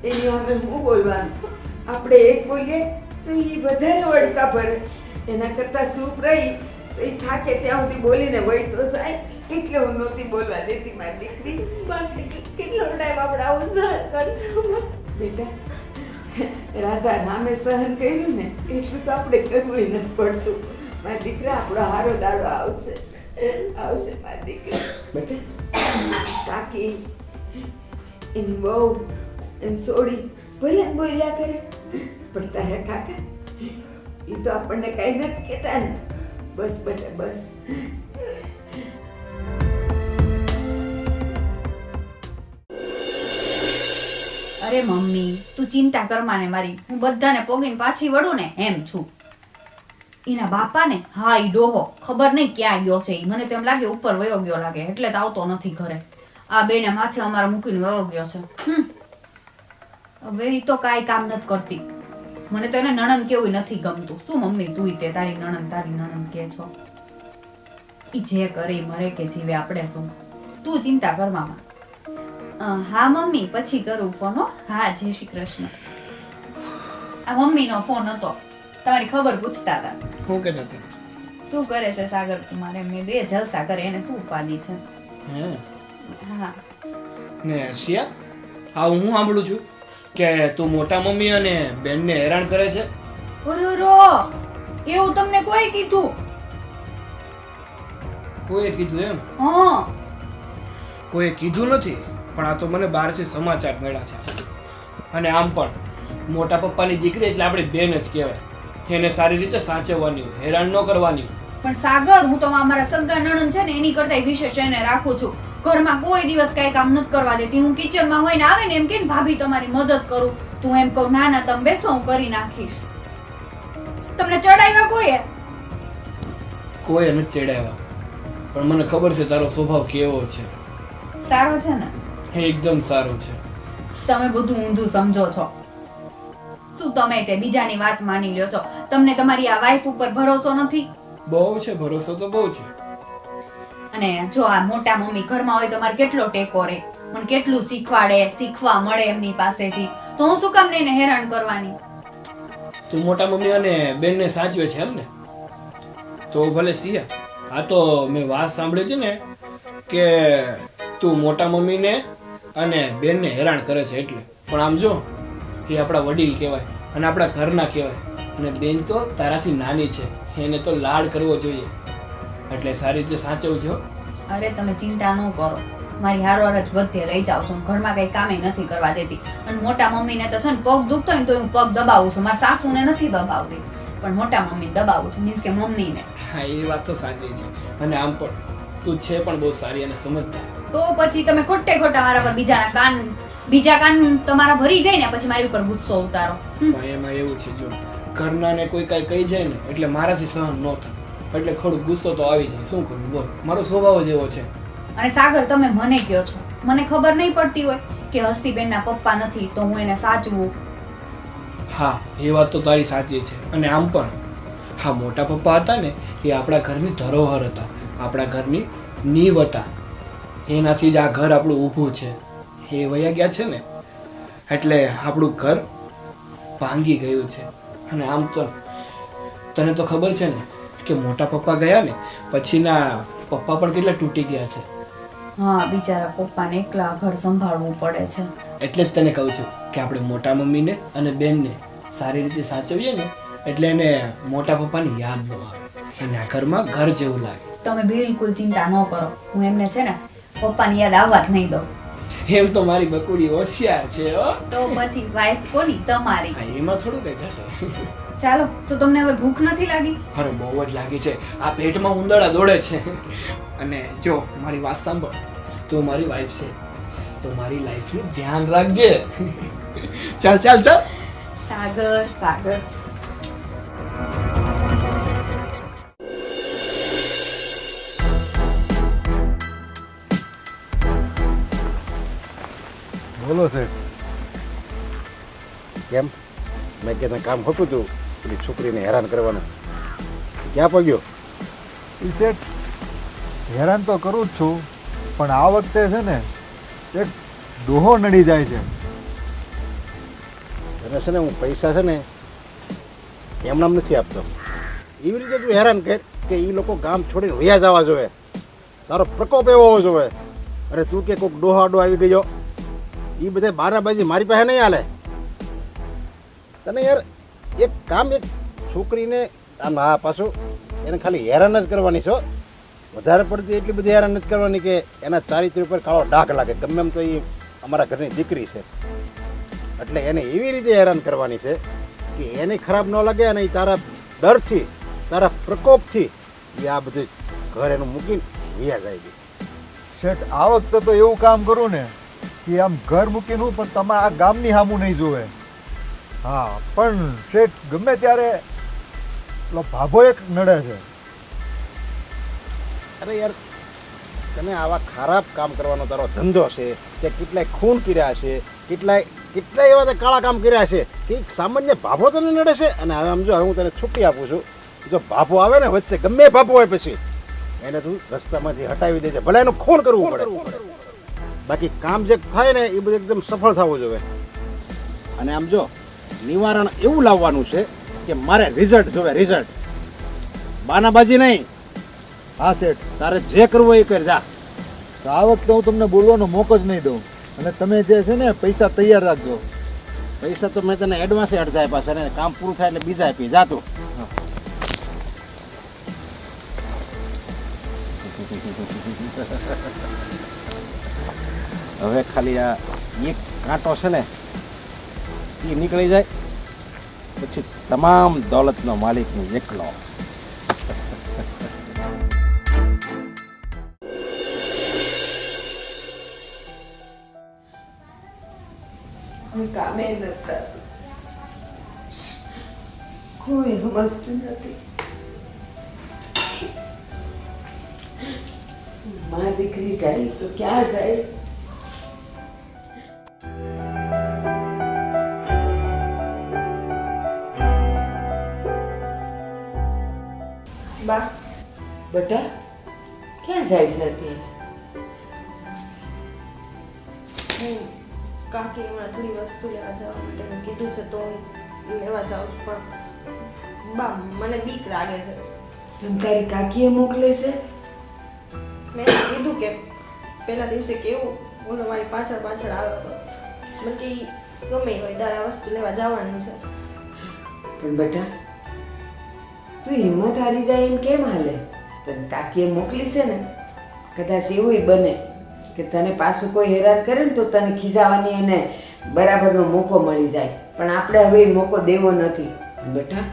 એની સામે હું બોલવાનું? આપણે એક બોલીએ તો એ વધારે વડકા ભરે. એના કરતાં ચૂપ રહી તો એ થાકે ત્યાં સુધી બોલીને વહી તો સાહેબ એટલે હું નહોતી બોલવા દેતી મારી દીકરી. કેટલો ટાઈમ આપણે આવું સહન કરશું બેટા રાજા રામે સહન કર્યું ને એટલું તો આપણે કરવું નથી પડતું. મારા દીકરા આપણો હારો દાડો આવશે મારી દીકરી. બેટા કાકી એની બહુ એની સોડી ભલે ને બોલ્યા કરે પણ તારા કાકા એ તો આપણને કઈ નથી કહેતા ને. બસ બેટા બસ. અરે મમ્મી તું ચિંતા કર ને મારી, હું બધાને પોગીને પાછી વળું ને એમ છું. એના બાપાને હા ઈ ડોહો ખબર નહીં ક્યાં ગયો છે. મને તો એમ લાગે ઉપર વયો ગયો લાગે એટલે તો આવતો નથી ઘરે. આ બેને માથે અમારે મૂકીને વયો ગયો છે. હવે ઈ તો કાંઈ કામ નથી કરતી. મને તો એને નણંદ કેવું નથી ગમતું. શું મમ્મી તું તે તારી નણંદ કે છો? ઈ જે કરે મરે કે જીવે આપણે શું. તું ચિંતા કર મામા. હા મમ્મી પછી કરું ફોન હો. હા જય શ્રી કૃષ્ણ. આ મમ્મીનો ફોન હતો, તમારી ખબર પૂછતા હતા. શું કહેતા હતા? શું કરે છે સાગર કુમાર? એમ મેં બે જલસા કરે, એને શું ઉપાધિ છે? હે હા ને શિયા, હા હું સાંભળું છું કે તું મોટા મમ્મી અને બેનને હેરાન કરે છે. ઓરોરો એવું તમને કોઈ કીધું? કોઈએ કીધું એમ? હા કોઈએ કીધું નથી, પણ આ તો મને બહારથી સમાચાર મળ્યા છે. અને આમ પણ મોટા પપ્પાની દીકરી એટલે આપણી બેન જ કહેવાય. એને સારી રીતે સાચવવાની હોય, હેરાન ન કરવાની હોય. પણ સાગર હું તો અમારા સગા નણંદ છે ને એની કરતા વિશેષ એને રાખું છું. ઘરમાં કોઈ દિવસ કઈ કામ નથી કરવા દેતી. હું કિચનમાં હોય ને આવે ને એમ કે ભાભી તમારી મદદ કરું, તું એમ કહું ના ના તમે બેસો હું કરી નાખીશ. તમને ચડાવ્યા કોઈએ? કોઈ નથી ચડાવ્યા, પણ મને ખબર છે તારો સ્વભાવ કેવો છે. સારો છે ને? એકદમ સારો છે. તમે બધું ઊંધું સમજો છો. શું તમે તે બીજાની વાત માની લ્યો છો? તમને તમારી આ વાઈફ ઉપર ભરોસો નથી? બહુ છે, ભરોસો તો બહુ છે. અને જો આ મોટા મમ્મી ઘરમાં હોય તો મારે કેટલો ટેકો રહે, મને કેટલું શીખવા મળે એમની પાસેથી. તો હું શું કામ એને હેરાન કરવાની? તું મોટા મમ્મી અને બેનને સાચવે છે એમ ને? તો ભલે સિયા, આ તો મેં વાત સાંભળી હતી ને કે તું મોટા મમ્મીને અને બેનને હેરાન કરે છે એટલે. પણ આમ જો એ આપણા વડીલ કહેવાય અને આપણા ઘરના કહેવાય, અને બેન તો તારાથી નાની છે, એને તો લાડ કરવો જોઈએ, એટલે સારી રીતે સાચવજો. અરે તમે ચિંતા ન કરો, મારી હારવાર જ બધે લઈ જાઉં છું. ઘરમાં કઈ કામે નથી કરવા દેતી. અને મોટા મમ્મીને તો છે ને પગ દુખતો હોય ને તો હું પગ દબાવું છું. મારા સાસુને નથી દબાવતી, પણ મોટા મમ્મી દબાવું છું, મીન્સ કે મમ્મીને. હા એ વાત તો સાચી છે. અને આમ પણ તું છે પણ બહુ સારી અને સમજદાર. તો પછી તમે ખોટા મારા પર બીજા કાન તમારા ભરી જાય ને પછી મારી ઉપર ગુસ્સો ઉતારો. પણ એમાં એવું છે, જો ઘરનાને કોઈ કાંઈ કહી જાય ને એટલે મારાથી સહન ન થાય, એટલે થોડું ગુસ્સો તો આવી જાય. શું કરું બોલ, મારો સ્વભાવ જ એવો છે. અને સાગર તમે મને કહો છો, મને ખબર નહીં પડતી હોય કે હસ્તીબેનના પપ્પા નથી તો હું એને સાચવું? હા એ વાત તો તારી સાચી છે. અને આમ પણ હા મોટા પપ્પા હતા ને એ આપણા ઘરની ધરોહર હતા, આપણા ઘરની નીવ હતા. એનાથી જ આ ઘર આપણું ઊભું છે. એ વયા ગયા છે ને એટલે આપણું ઘર ભાંગી ગયું છે. અને આમ તો તને તો ખબર છે ને કે મોટા પપ્પા ગયા ને પછીના પપ્પા પણ કેટલા તૂટી ગયા છે. હા બિચારા પપ્પાને એકલા ઘર સંભાળવું પડે છે. એટલે જ તને કહું છું કે આપણે મોટા મમ્મીને અને બેનને સારી રીતે સાચવીએ ને એટલે એને મોટા પપ્પાની યાદ ન આવે. અને આ ઘરમાં ઘર જેવું લાગે. તમે બિલકુલ ચિંતા ન કરો, હું એમને છે ને પપ્પાની યાદ આવવા જ નહીં દઉં. એમ તો મારી બકુડી હોશિયાર છે હો. તો પછી વાઈફ કોની? તમારી. હા, એમાં થોડું કઈ ઘટે. ચાલો, તો તમને હવે ભૂખ નથી લાગી? અરે બહુ જ લાગી છે, આ પેટમાં ઉંદરડા દોડે છે. અને જો મારી વાત સાંભળ, તું મારી વાઈફ છે તો મારી લાઈફનું ધ્યાન રાખજે. ચાલ ચાલ ચાલ. સાગર, સાગર. બોલો સાહેબ. કેમ મેં કે તને કામ ખોટું હતું પેલી છોકરીને હેરાન કરવાનું, ક્યાં પગ્યો? એ સેટ હેરાન તો કરું જ છું, પણ આ વખતે છે ને એક ડોહો નડી જાય છે. તને છે ને હું પૈસા છે ને એમનામ નથી આપતો. એવી રીતે તું હેરાન કર કે એ લોકો ગામ છોડીને વયા જવા જોઈએ, તારો પ્રકોપ એવો હોવો જોઈએ. અરે તું કે કોઈક ડોહો આડો આવી ગયો, એ બધા બારાબાજી મારી પાસે નહીં હાલે. તને યાર એક કામ, એક છોકરીને આમ હા પાછું એને ખાલી હેરાન જ કરવાની છો, વધારે પડતી એટલી બધી હેરાન નથી કરવાની કે એના ચારિત્ર ઉપર કાળો ડાઘ લાગે. ગમે એમ તો એ અમારા ઘરની દીકરી છે, એટલે એને એવી રીતે હેરાન કરવાની છે કે એને ખરાબ ન લાગે અને એ તારા ડરથી, તારા પ્રકોપથી એ આ બધું ઘર એનું મૂકીને વયા જાય છે. શેઠ, આ વખતે તો એવું કામ કરું ને કે આમ ઘર મૂકીને હું પણ તમે આ ગામની સામું નહીં જોવે. હા, પણ શેઠ ગમે ત્યારે પેલો ભાભો એક નડે છે. અરે યાર, તને આવા ખરાબ કામ કરવાનો તારો ધંધો છે કે કેટલાય ખૂન કર્યા છે, કેટલાય એવા કાળા કામ કર્યા છે કે એક સામાન્ય ભાભો તને નડે છે. અને હવે આમ જો, હવે હું તને છૂટી આપું છું, જો ભાભો આવે ને વચ્ચે, ગમે ભાભો હોય પછી એને તું રસ્તામાંથી હટાવી દેજે, ભલે એનું ખૂન કરવું પડે. બાકી કામ જે થાય ને એ બધું એકદમ સફળ થવું જોઈએ. અને આમ જો નિવારણ એવું લાવવાનું છે કે મારે રિઝલ્ટ જોવે, રિઝલ્ટ, બાનાબાજી નહીં. હા શેઠ, તારે જે કરવું હોય એ કર જા. તો આ વખતે હું તમને બોલવાનો મોકો જ નહીં દઉં, અને તમે જે છે ને પૈસા તૈયાર રાખજો. પૈસા તો મેં તને એડવાન્સે અડધા આપ્યા છે, અને કામ પૂરું થાય એટલે બીજા આપી જાતું. હવે ખાલી આ એક કાંટો છે ને એ નીકળી જાય પછી તમામ દોલતનો માલિક હું એકલો. કામે નથી, કોઈ સમજતું નથી. માં દીકરી જાય તો ક્યાં જાય? બા, બેટા ક્યાં જાય છે અત્યારે? હું કાકી હમણાં થોડી વસ્તુ લેવા જવા માટે મેં કીધું છે તો હું લેવા જાઉં છું, પણ બા મને બીક લાગે છે. તને તારી કાકીએ મોકલે છે? મેં કીધું કે પહેલા દિવસે કેવું બોલો મારી પાછળ પાછળ આવ્યો હતો, મને કે ઈ ગમે એ હોય તારે આ વસ્તુ લેવા જવાની છે. પણ બેટા તું હિંમત હારી જાય એમ કેમ હાલે? તને કાકીએ મોકલી છે ને, કદાચ એવું બને કે તને પાછું કોઈ હેરાન કરે ને તો તને ખીજાવાની એને બરાબરનો મોકો મળી જાય. પણ આપણે હવે એ મોકો દેવો નથી. બેટા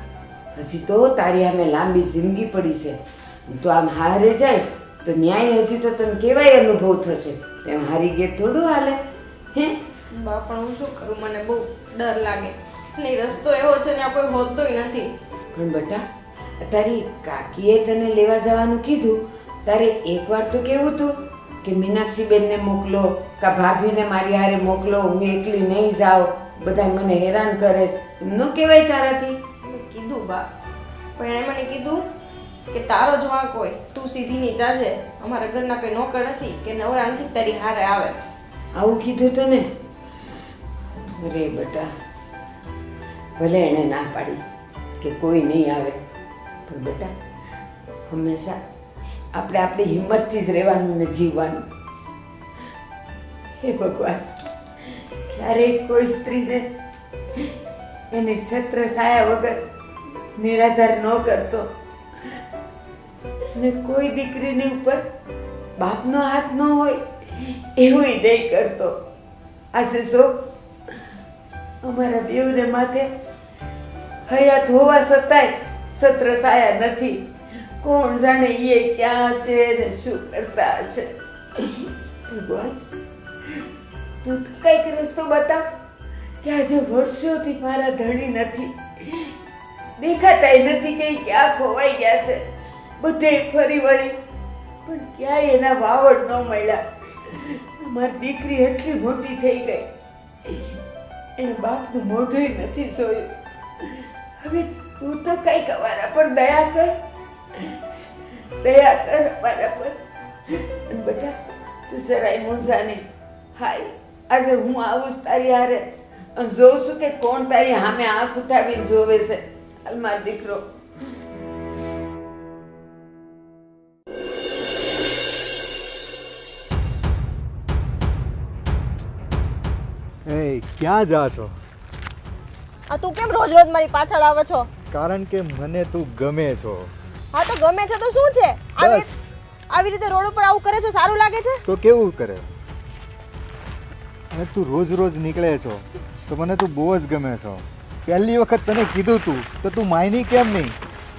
હજી તો તારી સામે લાંબી જિંદગી પડી છે, તો આમ હારે જઈશ તો ન્યાય હજી તો તને કેવાય અનુભવ થશે. તેમ હારી ગે થોડું હાલે હે? બા પણ હું શું કરું, મને બહુ ડર લાગે અને ઈ રસ્તો એવો છે ને આ કોઈ હોતોય નથી. પણ બેટા તારી કાકીએ તને લેવા જવાનું કીધું, તારે એકવાર તો કેવું હતું કે મીનાક્ષીબેનને મોકલો કા ભાભીને મારી હારે મોકલો, હું એકલી નહીં જાઉં, બધા મને હેરાન કરે. એમ ન કહેવાય તારાથી? મેં કીધું બા, પણ એણે મને કીધું કે તારો જ વાંક હોય, તું સીધી ની જાજે, અમારા ઘરના કોઈ નોકર નથી કે નવરા નથી તારી હારે આવે. આવું કીધું તને? અરે બેટા ભલે એણે ના પાડી કે કોઈ નહીં આવે, પણ બેટા હંમેશા આપણે આપણી હિંમતથી જ રહેવાનું ને જીવવાનું. હે ભગવાન, ક્યારેય કોઈ સ્ત્રીને એની છત્ર છાયા વગર નિરાધાર ન કરતો. ને કોઈ દીકરીની ઉપર બાપનો હાથ ન હોય એવું દઈ કરતો. આશીષો, અમારા બેઉને માથે હયાત હોવા છતાંય સત્ર સાયા નથી. કોણ જાણે એ ક્યાં હશે ને શું કરતા હશે. ભગવાન, તું તો કઈક રસ્તો બતાવ કે આજે વર્ષોથી મારા ધણી નથી, દેખાતાય નથી કે ક્યાં ખોવાઈ ગયા છે. બધે ફરી વળી પણ ક્યાંય એના વાવડ ન મળ્યા. મારી દીકરી એટલી મોટી થઈ ગઈ, એને બાપનું મોઢું નથી સોયું. હવે તું તો કઈક અમારા પર દયા કર, દયા કર અમારા પર. અને બેટા, તું જરાય મૂંઝાની. હાય, આજે હું આવું જ તારી હારે અને જોઉં છું કે કોણ તારી સામે આંખ ઉઠાવીને જોવે છે. હાલ મારો દીકરો. એ ક્યાં જા છો? આ તું કેમ રોજ રોજ મારી પાછળ આવે છો? કારણ કે મને તું ગમે છો. હા તો ગમે છે તો શું છે? બસ. આવી રીતે રોડ ઉપર આવું કરે છો સારું લાગે છે? તો કેવું કરે? અને તું રોજ રોજ નીકળે છો તો મને તું બહુ જ ગમે છો. પહેલી વખત તને કીધું તું તો તું માયની કેમ નહીં?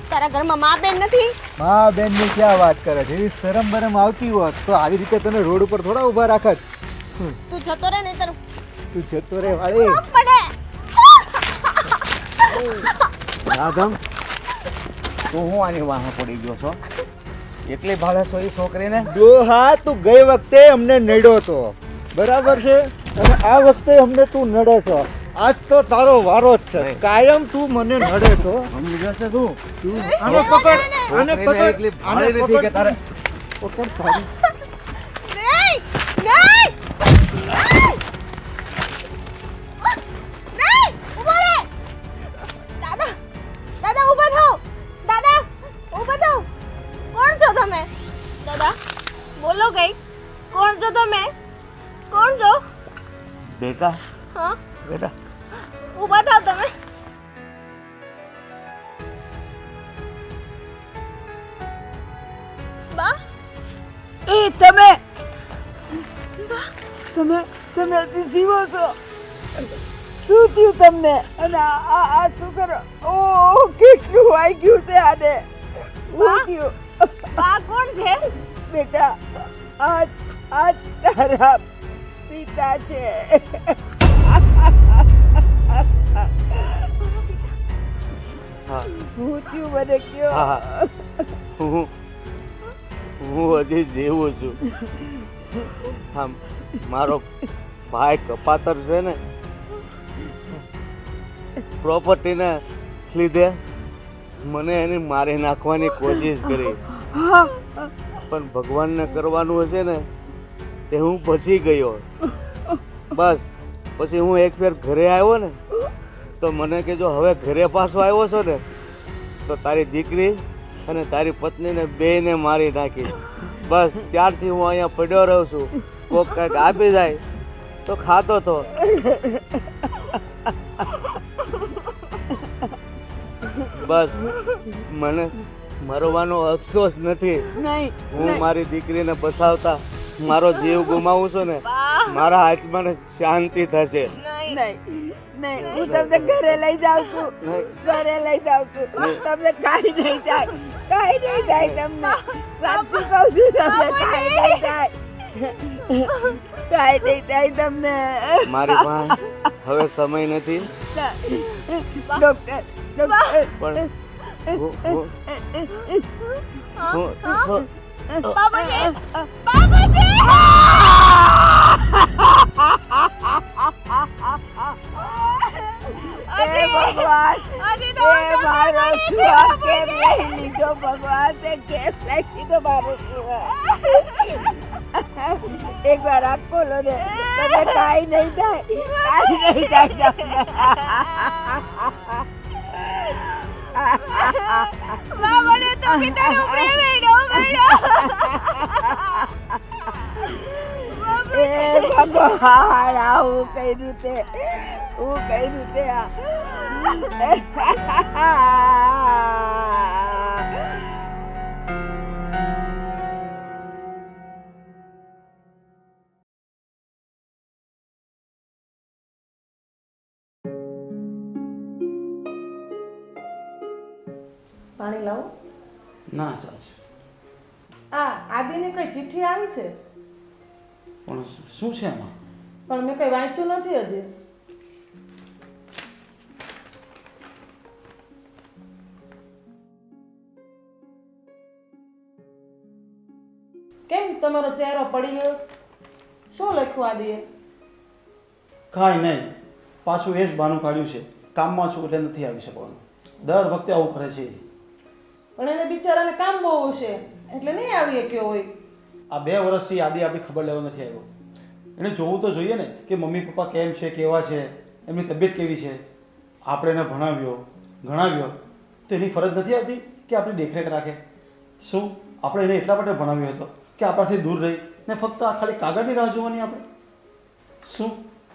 તારા ઘરમાં મા બેન નથી? મા બેનની ક્યાં વાત કરે છે? એવી શરમ બરમ આવતી હોત તો આવી રીતે તને રોડ ઉપર થોડા ઊભા રાખત. તું જતો રહે નહીં તારું તું જતો રે વાળી. પડે. રાધમ, તું હું આની વાહ પડી ગયો છો? એટલી ભાડે છો એ છોકરીને? હા, તું ગઈ વખતે અમને નડ્યો તો, બરાબર છે, અને આ વખતે અમને તું નડે છો. આજ તો તારો વારો જ છે. કાયમ તું મને નડે છો. સમજી જશે તું? આને પકડ, આને છોકરીને પકડ, એટલી આને ભાડે નથી કે તારે પકડ તારી. નહીં નહીં નહીં ઊભો રહે. દાદા દાદા ઊભા થાઓ. દાદા ઊભા થાઓ. કોણ છો તમે? દાદા બોલો કઈ. કોણ છો તમે? કોણ છો? બેટા, હા બેટા, ઊભા થાઓ તમે. બા એ તમે તમે તમે હજી જીવો છો? શું થયું તમને? અને આ શું કરો? ઓહ, કેટલું વાગ્યું છે આને. શું થયું? બા કોણ છે? બેટા, આજ તારા પિતા છે. હું થયું મને કયો. હા, હું હજી જીવું છું. હા, મારો ભાઈ કપાતર છે ને, પ્રોપર્ટીને લીધે મને એને મારી નાખવાની કોશિશ કરી, પણ ભગવાનને કરવાનું હશે ને તે હું બચી ગયો. બસ પછી હું એક ફેર ઘરે આવ્યો ને તો મને કે જો હવે ઘરે પાછો આવ્યો છો ને તો તારી દીકરી અને તારી પત્નીને બેયને મારી નાખી. બસ ત્યારથી હું અહીંયા પડ્યો રહું છું. કોક કંઈક આપી જાય તો ખાતો તો. બસ મને મરવાનો અફસોસ નથી. હું મારી દીકરીને બસાવતા મારો જીવ ગુમાવું છું ને મારા આત્માને શાંતિ થશે. નહીં, હું તમને ઘરે લઈ જાઉં છું. ઘરે લઈ જાઉં છું. તમને કાંઈ નહીં થાય, કાંઈ નહીં થાય તમને. સાચું કહું છું, તમને કાંઈ નહીં થાય, કાંઈ નહીં થાય તમને. મારી પાસે હવે સમય નથી. ડોક્ટર પણ બાબાજી બાબાજી ભગવાન, મારો સુહાગ કેમ લઈ લીધો? ભગવાન, તે કેમ લઈ લીધો મારો સુહાગ? એક વાર આંખ ખોલો ને, તમને કાંઈ નહીં થાય, કાંઈ નહીં થાય તમને. બાબાને તો પિતાનો પ્રેમ એનો મળ્યો. એ ભગવાન, આવું કર્યું તે, હું કર્યું તે આ. પાણી લાવો. ના ચાલશે. આ આદિની કઈ ચિઠ્ઠી આવી છે પણ શું છે એમાં? પણ મેં કઈ વાંચ્યું નથી હજી. કેમ તમારો ચહેરો પડી ગયો? શું લખ્યું આદિએ? કાંઈ નહીં, પાછું એ જ બહાનું કાઢ્યું છે, કામમાં છું એટલે નથી આવી શકવાનું. દર વખતે આવું કરે છે. પણ એને બિચારાને કામ બહુ છે એટલે નહીં આવી શક્યો હોય. આ 2 વર્ષથી આદિ આપણી ખબર લેવા નથી આવ્યો. એને જોવું તો જોઈએ ને કે મમ્મી પપ્પા કેમ છે, કેવા છે, એમની તબિયત કેવી છે. આપણે એને ભણાવ્યો ગણાવ્યો તો એની ફરજ નથી આવતી કે આપણી દેખરેખ રાખે? શું આપણે એને એટલા માટે ભણાવ્યો હતો કે આપણાથી દૂર રહી ને ફક્ત આ ખાલી કાગળની રાહ જોવાની આપણે? શું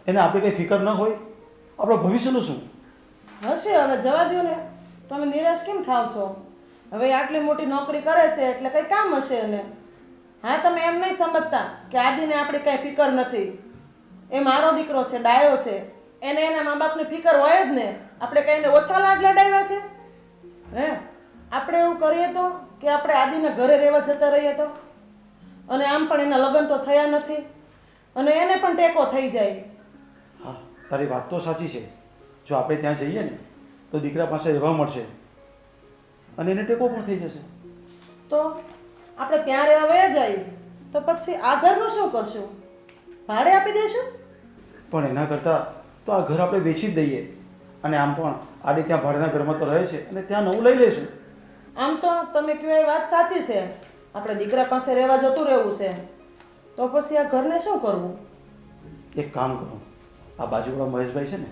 એને આપણે કંઈ ફિકર ન હોય? આપણું ભવિષ્યનું શું? હશે, હવે જવા દો ને. તમે નિરાશ કેમ થાવ છો? હવે આટલી મોટી નોકરી કરે છે એટલે કઈ કામ હશે એને. હા, તમે એમ નહીં સમજતા કે આદિને આપણી કઈ ફિકર નથી. એ મારો દીકરો છે, ડાયો છે, એને એના મા બાપની ફિકર હોય જ ને. આપણે કઈ એને ઓછા લાડ લડાવ્યા છે? હે, આપણે એવું કરીએ તો કે આપણે આદિને ઘરે રહેવા જતા રહીએ તો, અને આમ પણ એના લગ્ન તો થયા નથી અને એને પણ ટેકો થઈ જાય. હા, તારી વાત તો સાચી છે. જો આપણે ત્યાં જઈએ ને તો દીકરા પાસે રહેવા મળશે અને એને ટેકો પણ થઈ જશે. તો આપણે ત્યાં રહેવા વયા જઈએ તો પછી આ ઘરનું શું કરશું? ભાડે આપી દઈશું? પણ એના કરતાં તો આ ઘર આપણે વેચી જ દઈએ અને આમ પણ આડી ત્યાં ભાડાના ઘરમાં તો રહે છે અને ત્યાં નવું લઈ લઈશું. આમ તો તમે કહો એ વાત સાચી છે. આપણે દીકરા પાસે રહેવા જતું રહેવું છે તો પછી આ ઘરને શું કરવું? એક કામ કરો, આ બાજુવાળા મહેશભાઈ છે ને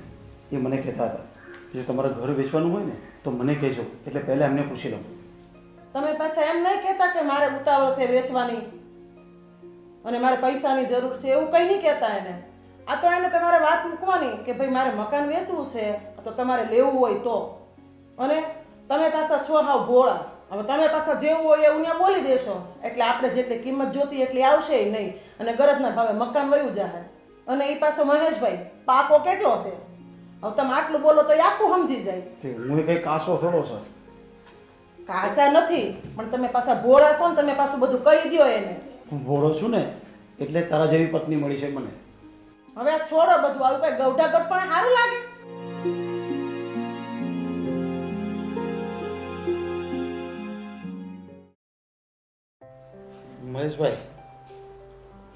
એ મને કહેતા હતા જો તમારે ઘર વેચવાનું હોય ને તો મને કહેજો, એટલે પહેલાં એમને પૂછી લઉં. તમે પાછા એમ નહીં કહેતા કે મારે ઉતાવળ છે વેચવાની અને મારે પૈસાની જરૂર છે, એવું કંઈ નહીં કહેતા એને. આ તો એને તમારે વાત મૂકવાની કે ભાઈ મારે મકાન વેચવું છે તો તમારે લેવું હોય તો. અને તમે પાછા છો હાવ ભોળા. હવે તમે પાછા જેવું હોય એવું ત્યાં બોલી દેશો એટલે આપણે જેટલી કિંમત જોતી એટલી આવશે નહીં અને ગરજના ભાવે મકાન વયું જાય. અને એ પાછો મહેશભાઈ પાકો કેટલો છે? હવે તમે આટલું બોલો તો એ આખું સમજી જાય. હું કંઈ કાસો થોડો છે. કાચા નથી, પણ તમે પાછા ભોળા છો ને તમે પાછું બધું કહી દો એને. હું ભોળો છું ને એટલે તારા જેવી પત્ની મળી છે મને. હવે આ છોડો બધું, આવું કઈ ગૌઢાગઢ પણ સારું લાગે? મહેશભાઈ,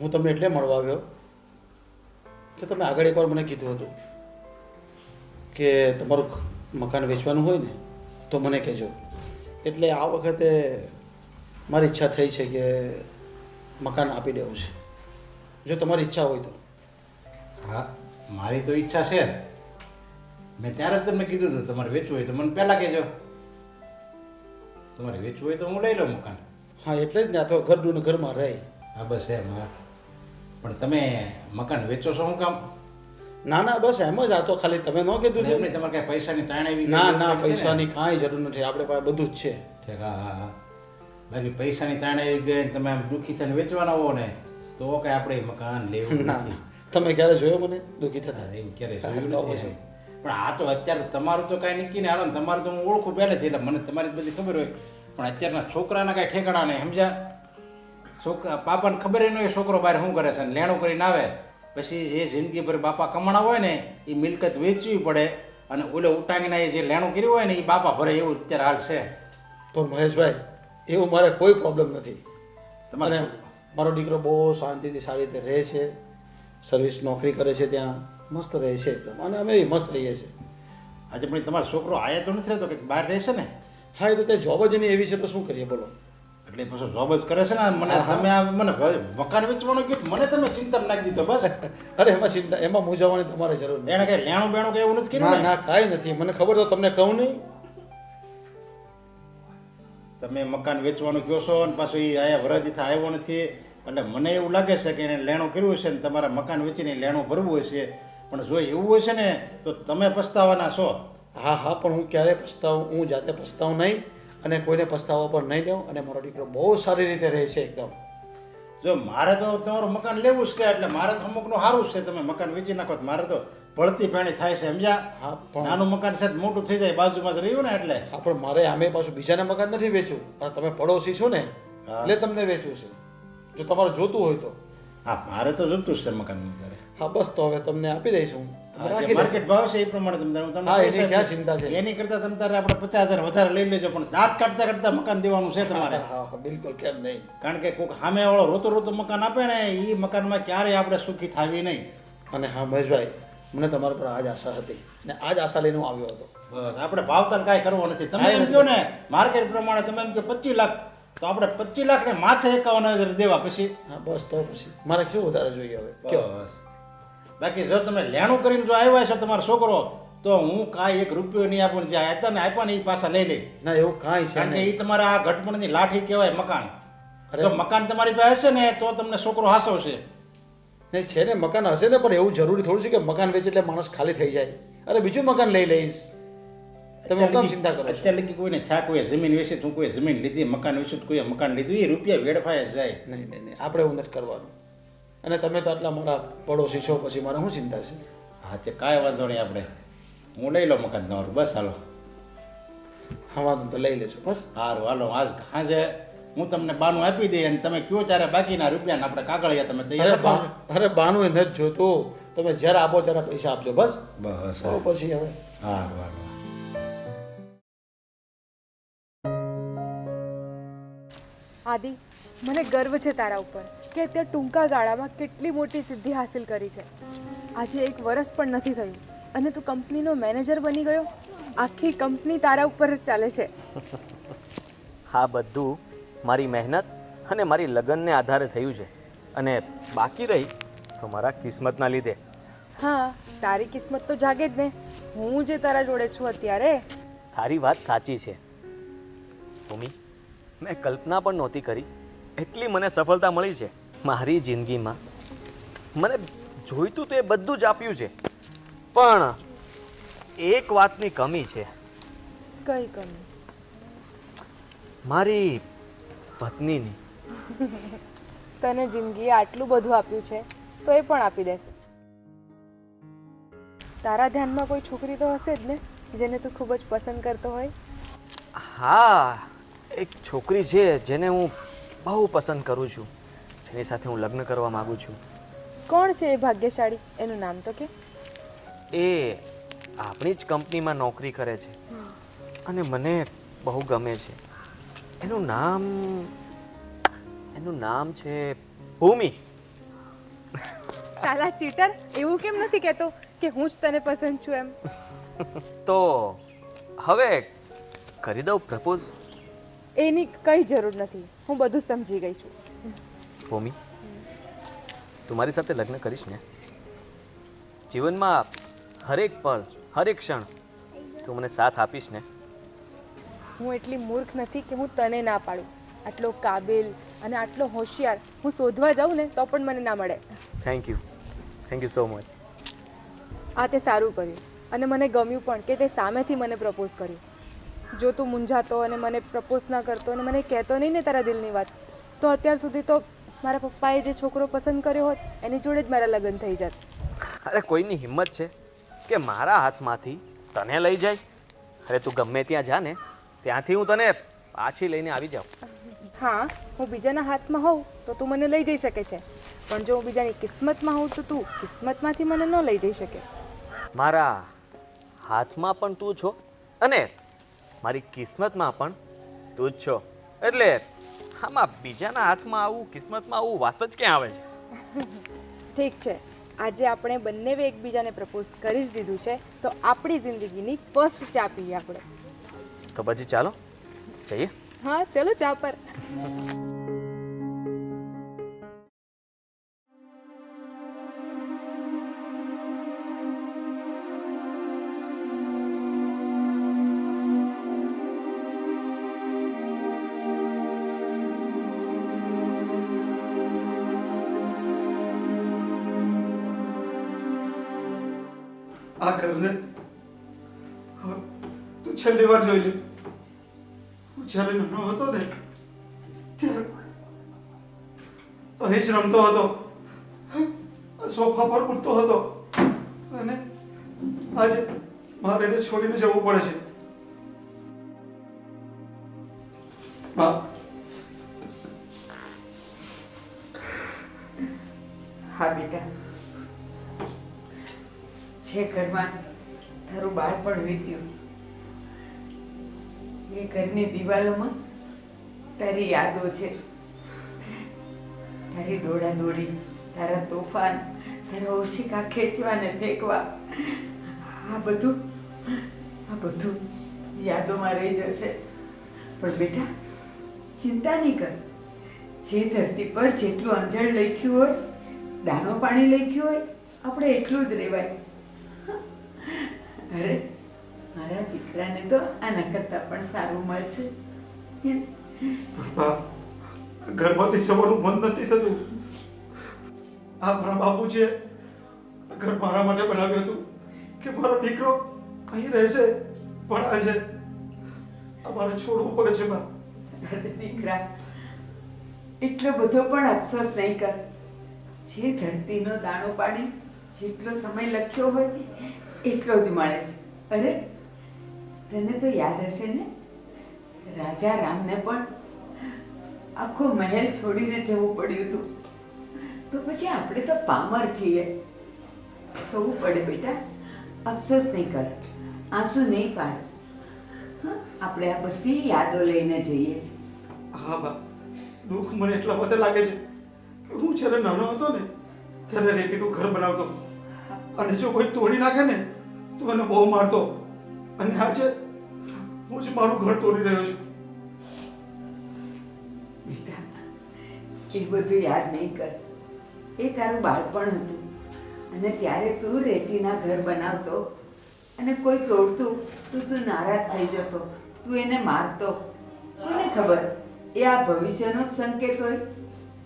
હું તમને એટલે મળવા આવ્યો કે તમે આગળ એકવાર મને કીધું હતું કે તમારું મકાન વેચવાનું હોય ને તો મને કહેજો. એટલે આ વખતે મારી ઈચ્છા થઈ છે કે મકાન આપી દેવું છે, જો તમારી ઈચ્છા હોય તો. હા, મારી તો ઈચ્છા છે. મેં ત્યારે જ તમને કીધું હતું તમારે વેચવું હોય તો મને પહેલાં કહેજો. તમારે વેચવું હોય તો હું લઈ લઉં મકાન. હા, એટલે જ ને, આ તો ઘરનું ને ઘરમાં રહે. હા બસ એમ. હા, પણ તમે મકાન વેચો છો શું કામ? ના ના, બસ એમ જ. આ તો ખાલી તમે ન કીધું એમને તમારે કાંઈ પૈસાની તાણ આવી? ના ના, પૈસાની કાંઈ જરૂર નથી, આપણે પાસે બધું જ છે. ઠીક, હા હા હા. બાકી પૈસાની તાણ આવી ગઈ તમે આમ દુઃખી થઈને વેચવાના હો ને તો કાંઈ આપણે મકાન લેવું ના નથી. ના, તમે ક્યારે જોયો મને દુઃખી થતા? હા, એવું ક્યારે જોયું તો નથી. પછી. પણ આ તો અત્યારે તમારું તો કાંઈ નક્કી ને હાલો ને, તમારું તો હું ઓળખું પહેલેથી એટલે મને તમારી બધી ખબર હોય. પણ અત્યારના છોકરાના કાંઈ ઠેકાણા નહીં, સમજ્યા? છોકરા પાપાને ખબર ન હોય છોકરો બહાર શું કરે છે, લેણું કરીને આવે પછી જે જિંદગી ભર બાપા કમાણા હોય ને એ મિલકત વેચવી પડે અને ઓલે ઉટાંગીના એ જે લેણું કર્યું હોય ને એ બાપા ભરે, એવું અત્યારે હાલ છે. પણ મહેશભાઈ, એવું મારે કોઈ પ્રોબ્લેમ નથી. તમારે મારો દીકરો બહુ શાંતિથી સારી રીતે રહે છે, સર્વિસ નોકરી કરે છે, ત્યાં મસ્ત રહે છે એકદમ, અને અમે મસ્ત રહીએ છીએ. આજે પણ તમારો છોકરો આયા તો નથી રહેતો કે બહાર રહેશે ને? હા, એ તો ત્યાં જોબ જ એની એવી છે તો શું કરીએ બોલો. એટલે પછી જોબ જ કરે છે ને. મને તમે આ મને મકાન વેચવાનું કીધું, મને તમે ચિંતા નાખી દીધો બસ. અરે એમાં ચિંતા, એમાં મૂંઝાવાની તમારે જરૂર નથી. એને કઈ લેણું બેણું કઈ એવું નથી કર્યું ના ને? ના, કાંઈ નથી. મને ખબર તો તમને કહું નહીં. તમે મકાન વેચવાનું કહો છો અને પાછું એ આયા વરાજીથી આવ્યો નથી એટલે મને એવું લાગે છે કે એને લેણું કર્યું છે ને તમારા મકાન વેચીને લેણું ભરવું હશે. પણ જો એવું હોય છે ને તો તમે પસ્તાવાના છો. હા હા, પણ હું ક્યારે પસ્તાવું? હું જાતે પસ્તાવું નહીં અને કોઈને પસ્તાવા પર નહીં દઉં. અને મારો દીકરો બહુ સારી રીતે રહે છે એકદમ. જો મારે તો તમારું મકાન લેવું જ છે એટલે મારે તો અમુકનું સારું જ છે. તમે મકાન વેચી નાખો તો મારે તો ભળતી પેણી થાય છે સમજ્યા. હા પણ નાનું મકાન છે તો મોટું થઈ જાય બાજુમાં જ રહ્યું ને એટલે. હા પણ મારે આમે પાછું બીજાના મકાન નથી વેચવું અને તમે પડોશી છો ને હા. એટલે તમને વેચવું છે. જો તમારે જોતું હોય તો હા મારે તો જોતું જ છે મકાન ત્યારે. હા બસ તો હવે તમને આપી દઈશું. તમે રાખી લેજો. માર્કેટ ભાવ છે એ પ્રમાણે તમને હું તમને હા, એની પૈસા ક્યાં ચિંતા છે? એની કરતા તમે તારે આપણે 50,000 વધારે લઈ લેજો પણ દાંત કાઢતા કાઢતા મકાન દેવાનું છે તમારે. હા હા બિલકુલ કેમ નહીં. કારણ કે કોઈક સામે વાળો રોતો રોતો મકાન આપે ને એ મકાનમાં ક્યારેય આપણે સુખી થાવી નહીં. અને હા મહેશભાઈ મને તમારા પર આજ આશા હતી ને આજ આશા લઈને હું આવ્યો હતો. બસ આપણે ભાવતાલ કાંઈ કરવો નથી. તમે કાંઈ એમ નથી. કહો ને માર્કેટ પ્રમાણે તમે એમ કહો 25 લાખ તો આપણે 25 લાખ ને માથે 51,000 દેવા પછી. હા બસ તો પછી મારે શું વધારે જોઈએ હવે કયો? બસ. બાકી જો તમે લેણું કરીને જો આવ્યા છો તમારો છોકરો તો હું કાંઈ 1 રૂપિયો નહીં આપું ને જ્યાં હતા ને આપ્યા ને એ પાછા લઈ લે. ના એવું કાંઈ છે કારણ કે નહીં. એ તમારા આ ઘટપણની લાઠી કહેવાય મકાન. અરે. જો મકાન તમારી પાસે હશે ને તો તમને છોકરો હાસવશે. નહીં છે ને મકાન હશે ને પણ એવું જરૂરી થોડું છે કે મકાન વેચે એટલે માણસ ખાલી થઈ જાય. અરે બીજું મકાન લઈ લઈશ. તમે કેમ ચિંતા કરો છો? અત્યારે લગી કોઈને છા કોઈએ જમીન વેચી તો કોઈ જમીન લીધી મકાન વેચ્યું તો કોઈએ મકાન લીધું એ રૂપિયા વેડફાય જ જાય. નહીં નહીં નહીં આપણે એવું નથી કરવાનું. અને તમે તો આટલા મારા પડોશી છો પછી મારે શું ચિંતા છે? હા તે કાંઈ વાંધો નહીં આપણે હું લઈ લો મકાન તમારું બસ હાલો. હા વાંધો તો લઈ લેજો બસ. સારું હાલો આજ સાંજે હું તમને બાનું આપી દઈ અને તમે કયો ત્યારે બાકીના રૂપિયાને આપણે કાગળિયા તમે તૈયાર કરો. અરે બાનું એ નથી જોતું. તમે જ્યારે આપો ત્યારે પૈસા આપજો બસ. બસ તો પછી હવે સારું હાલો. આદિ મને ગર્વ છે તારા ઉપર કે અત્યારે ટૂંકા ગાળામાં કેટલી મોટી સિદ્ધિ હાસિલ કરી છે. આજે 1 વર્ષ પણ નથી થયું અને તું કંપનીનો મેનેજર બની ગયો. આખી કંપની તારા ઉપર જ ચાલે છે. આ બધું મારી મહેનત અને મારી લગનને આધારે થયું છે અને બાકી રહી તો મારા કિસ્મતના લીધે. હા તારી કિસ્મત તો જાગે જ ને. હું જે તારા જોડે છું અત્યારે. તારી વાત સાચી છે ભૂમિ. મેં કલ્પના પણ નહોતી કરી એટલી મને સફળતા મળી છે. મારી જિંદગીમાં મને જોઈતું તો એ બધું જ આપ્યું છે પણ એક વાતની કમી છે. કઈ કમી? મારી પત્નીની. તને જિંદગીએ આટલું બધું આપ્યું છે તો એ પણ આપી દેશે. તારા ધ્યાનમાં કોઈ છોકરી તો હશે જ ને જેને તું ખૂબ જ પસંદ કરતો હોય? હા એક છોકરી છે જેને હું બહુ પસંદ કરું છું, જેની સાથે હું લગ્ન કરવા માંગુ છું. કોણ છે એ ભાગ્યશાળી? એનું નામ તો કે. એ આપણી જ કંપનીમાં નોકરી કરે છે અને મને બહુ ગમે છે. એનું નામ છે ભૂમિ. સાલા ચીટર, એવું કેમ નથી કહેતો કે હું જ તને પસંદ છું એમ? તો હવે કરી દઉં પ્રપોઝ? એની કઈ જરૂર નથી, હું બધું સમજી ગઈ છું. ભૂમિ તું મારી સાથે લગ્ન કરીશ ને? જીવનમાં હરેક પળ હરેક ક્ષણ તું મને સાથ આપીશ ને? હું એટલી મૂર્ખ નથી કે હું તને ના પાડું. આટલો કાબિલ અને આટલો હોશિયાર હું શોધવા જાઉં ને તો પણ મને ના મળે. Thank you so much. આ તે સારું કર્યું અને મને ગમ્યું પણ કે તે સામેથી મને પ્રપોઝ કર્યું. જો તું મૂંઝાતો અને મને પ્રપોઝ ના કરતો અને મને કહેતો નહીં ને તારા દિલની વાત, તો અત્યાર સુધી તો મારા પપ્પાએ જે છોકરો પસંદ કર્યો હોત એની જોડે જ મારા લગ્ન થઈ જાત. અરે કોઈની હિંમત છે કે મારા હાથમાંથી તને લઈ જાય? અરે તું ગમે ત્યાં જા ને ત્યાંથી હું તને પાછી લઈને આવી જાઉં. હા, હું બીજાના હાથમાં હોઉં તો તું મને લઈ જઈ શકે છે, પણ જો હું બીજાની કિસ્મતમાં હોઉં તો તું કિસ્મતમાંથી મને ન લઈ જઈ શકે. મારા હાથમાં પણ તું છો અને મારી કિસ્મતમાં પણ તું જ છો, એટલે આમાં બીજાના હાથમાં આવું કિસ્મતમાં આવું વાત જ ક્યાં આવે છે? ઠીક છે, આજે આપણે બંને એકબીજાને પ્રપોઝ કરી જ દીધું છે તો આપણી જિંદગીની ફર્સ્ટ ચા પીએ આપણે. તો પછી ચાલો જઈએ. હા ચલો ચા પર. આ ઘરને હવે તું છેલ્લી વાર જોઈ લે. હું જ્યારે નાનો હતો ને ત્યારે અહીં જ રમતો હતો, સોફા પર ઉઠતો હતો અને આજે મારે એને છોડીને જવું પડે છે. બા, હા બેટા, જે ઘરમાં તારું બાળપણ વીત્યું એ ઘરની દિવાલોમાં તારી યાદો છે. તારી દોડાદોડી, તારા તોફાન, તારા ઓશિકા ખેંચવા ને ફેંકવા, આ બધું યાદોમાં રહી જશે. પણ બેટા ચિંતા નહીં કર. જે ધરતી પર જેટલું અંજળ લખ્યું હોય, દાણો પાણી લખ્યું હોય, આપણે એટલું જ રહેવાય. અરે મારા દીકરાને તો આના કરતાં પણ સારું મળશે. બા, ઘરમાંથી જવાનું મન નથી થતું. આ મારા બાપુ છે, ઘર મારા માટે બનાવ્યું હતું કે મારો દીકરો અહીં રહેશે, ભણાય છે. અમારે છોડવું પડે છે બા. અરે દીકરા, એટલો બધો પણ અફસોસ નહીં કર. જે ધરતીનો દાણો પાડી જેટલો સમય લખ્યો હોય એટલો જ મળે છે. અરે તને તો યાદ હશે ને, રાજા રામને પણ આખો મહેલ છોડીને જવું પડ્યું હતું. તો પછી આપણે તો પામર છીએ, જવું પડે બેટા. અફસોસ નહીં કર, આંસુ નહીં પાડ. આપણે આ બધી યાદો લઈને જઈએ છીએ. હા બા, દુઃખ મને એટલા બધા લાગે છે કે હું જ્યારે નાનો હતો ને ત્યારે રેતીનું ઘર બનાવતો, અને જો કોઈ તોડી નાખે ને તો મને બહુ મારતો, અને આજે હું જ મારું ઘર તોડી રહ્યો છું. બેટા, એ બધું યાદ નહીં કર. એ તારું બાળપણ હતું, અને ત્યારે તું રેતીના ઘર બનાવતો અને કોઈ તોડતું તો તું નારાજ થઈ જતો, તું એને મારતો. કોને ખબર એ આ ભવિષ્યનો જ સંકેત હોય.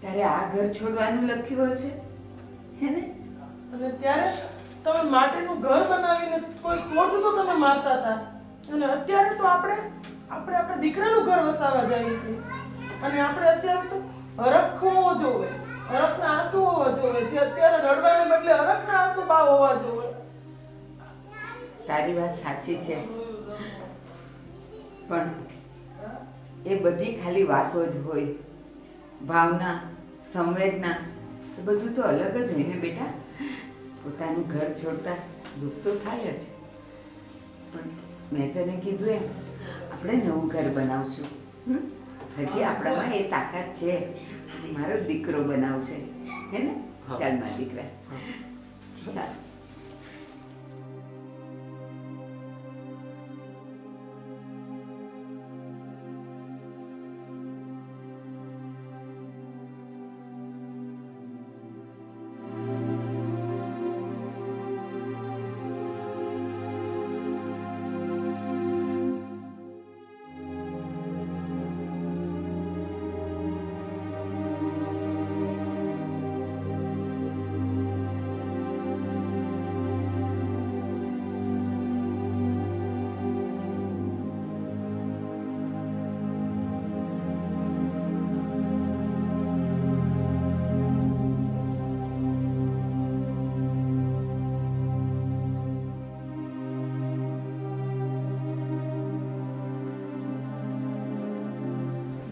ત્યારે આ ઘર છોડવાનું લખ્યું હશે, હે ને? અને ત્યારે તમે માટીનું ઘર બનાવીને કોઈ તોડતું તો તમે મારતા હતા, અને અત્યારે તો આપણે આપણા દીકરાનું ઘર વસાવવા જઈએ છીએ. અને આપણે અત્યારે તો હરખ હોવો જોવે, હરખના આંસુ હોવા જોવે. જે અત્યારે રડવાને બદલે હરખના આંસુ બા હોવા જોવે. તારી વાત સાચી છે, પણ એ બધી ખાલી વાતો જ હોય. ભાવના, સંવેદના એ બધું તો અલગ જ હોય ને બેટા. પોતાનું ઘર છોડતા દુઃખ તો થાય જ, પણ મેં તને કીધું એમ આપણે નવું ઘર બનાવશું. હજી આપણામાં એ તાકાત છે. મારો દીકરો બનાવશે, હે ને? ચાલ મારા દીકરા, ચાલ.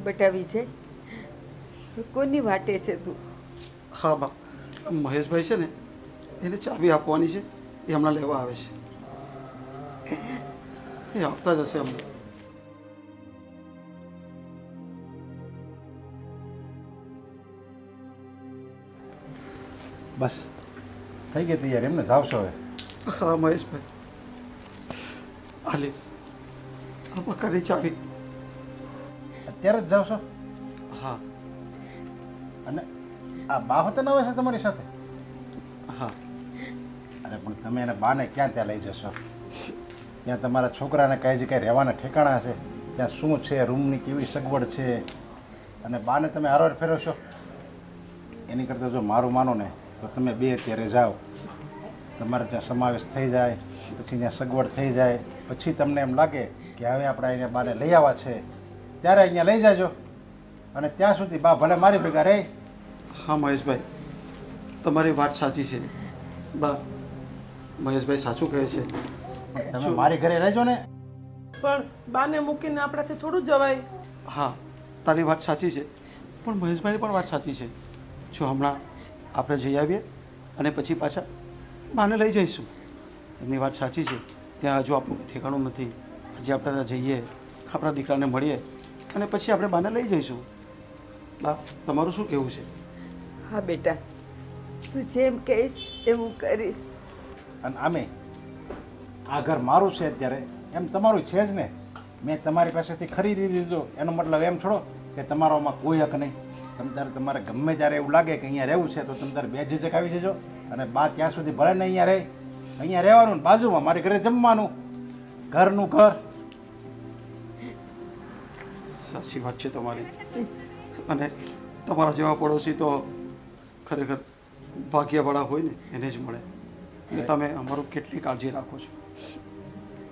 બટાવી છે કોની વાટે છે તું? હા બા, મહેશભાઈ છે ને એને ચાવી આપવાની છે, એ હમણાં લેવા આવે છે. એ આવતા જ હશે હમણાં. બસ થઈ ગઈ તૈયાર, એમને જાવશો હવે? હા મહેશભાઈ, હાલે આ મકાનની ચાવી. અત્યારે જ જાવશો? હા. અને આ બા હોતા આવે છે તમારી સાથે? હા. અરે પણ તમે એને બાને ક્યાં ત્યાં લઈ જશો? ત્યાં તમારા છોકરાને કઈ જગ્યાએ રહેવાના ઠેકાણા છે? ત્યાં શું છે, રૂમની કેવી સગવડ છે? અને બાને તમે હારવાર ફેરવશો? એની કરતાં જો મારું માનો ને તો તમે બે અત્યારે જાઓ, તમારે ત્યાં સમાવેશ થઈ જાય, પછી ત્યાં સગવડ થઈ જાય, પછી તમને એમ લાગે કે હવે આપણે અહીંયા બાને લઈ આવવા છે, ત્યારે અહીંયા લઈ જાજો. અને ત્યાં સુધી બા ભલે મારી ભેગા રહે. હા મહેશભાઈ, તમારી વાત સાચી છે. બા, મહેશભાઈ સાચું કહે છે. તમે મારી ઘરે રહેજો ને. પણ બાને મૂકીને આપણાથી થોડું જવાય. હા, તારી વાત સાચી છે, પણ મહેશભાઈની પણ વાત સાચી છે. જો હમણાં આપણે જઈ આવીએ અને પછી પાછા બાને લઈ જઈશું. એમની વાત સાચી છે, ત્યાં હજુ આપણું ઠેકાણું નથી. હજી આપણે ત્યાં જઈએ, આપણા દીકરાને મળીએ અને પછી આપણે બાને લઈ જઈશું. બા, તમારું શું કહેવું છે? હા બેટા, તું જેમ કહીશ એમ હું કરીશ. અને આમે આ ઘર મારું છે અત્યારે, એમ તમારું છે જ ને. મેં તમારી પાસેથી ખરીદી લીધું, એનો મતલબ એમ થોડો કે તમારામાં કોઈ હક નહીં. તમારે ગમે ત્યારે એવું લાગે કે અહીંયા રહેવું છે તો તમે તારે બેઝિજક આવી જજો. અને બા ત્યાં સુધી ભલે ને અહીંયા રહે, અહીંયા રહેવાનું, બાજુમાં મારી ઘરે જમવાનું, ઘરનું ઘર. સાચી વાત છે તમારી. અને તમારા જેવા પડોશી તો ખરેખર ભાગ્યવાળા હોય ને એને જ મળે. અને તમે અમારું કેટલી કાળજી રાખો છો.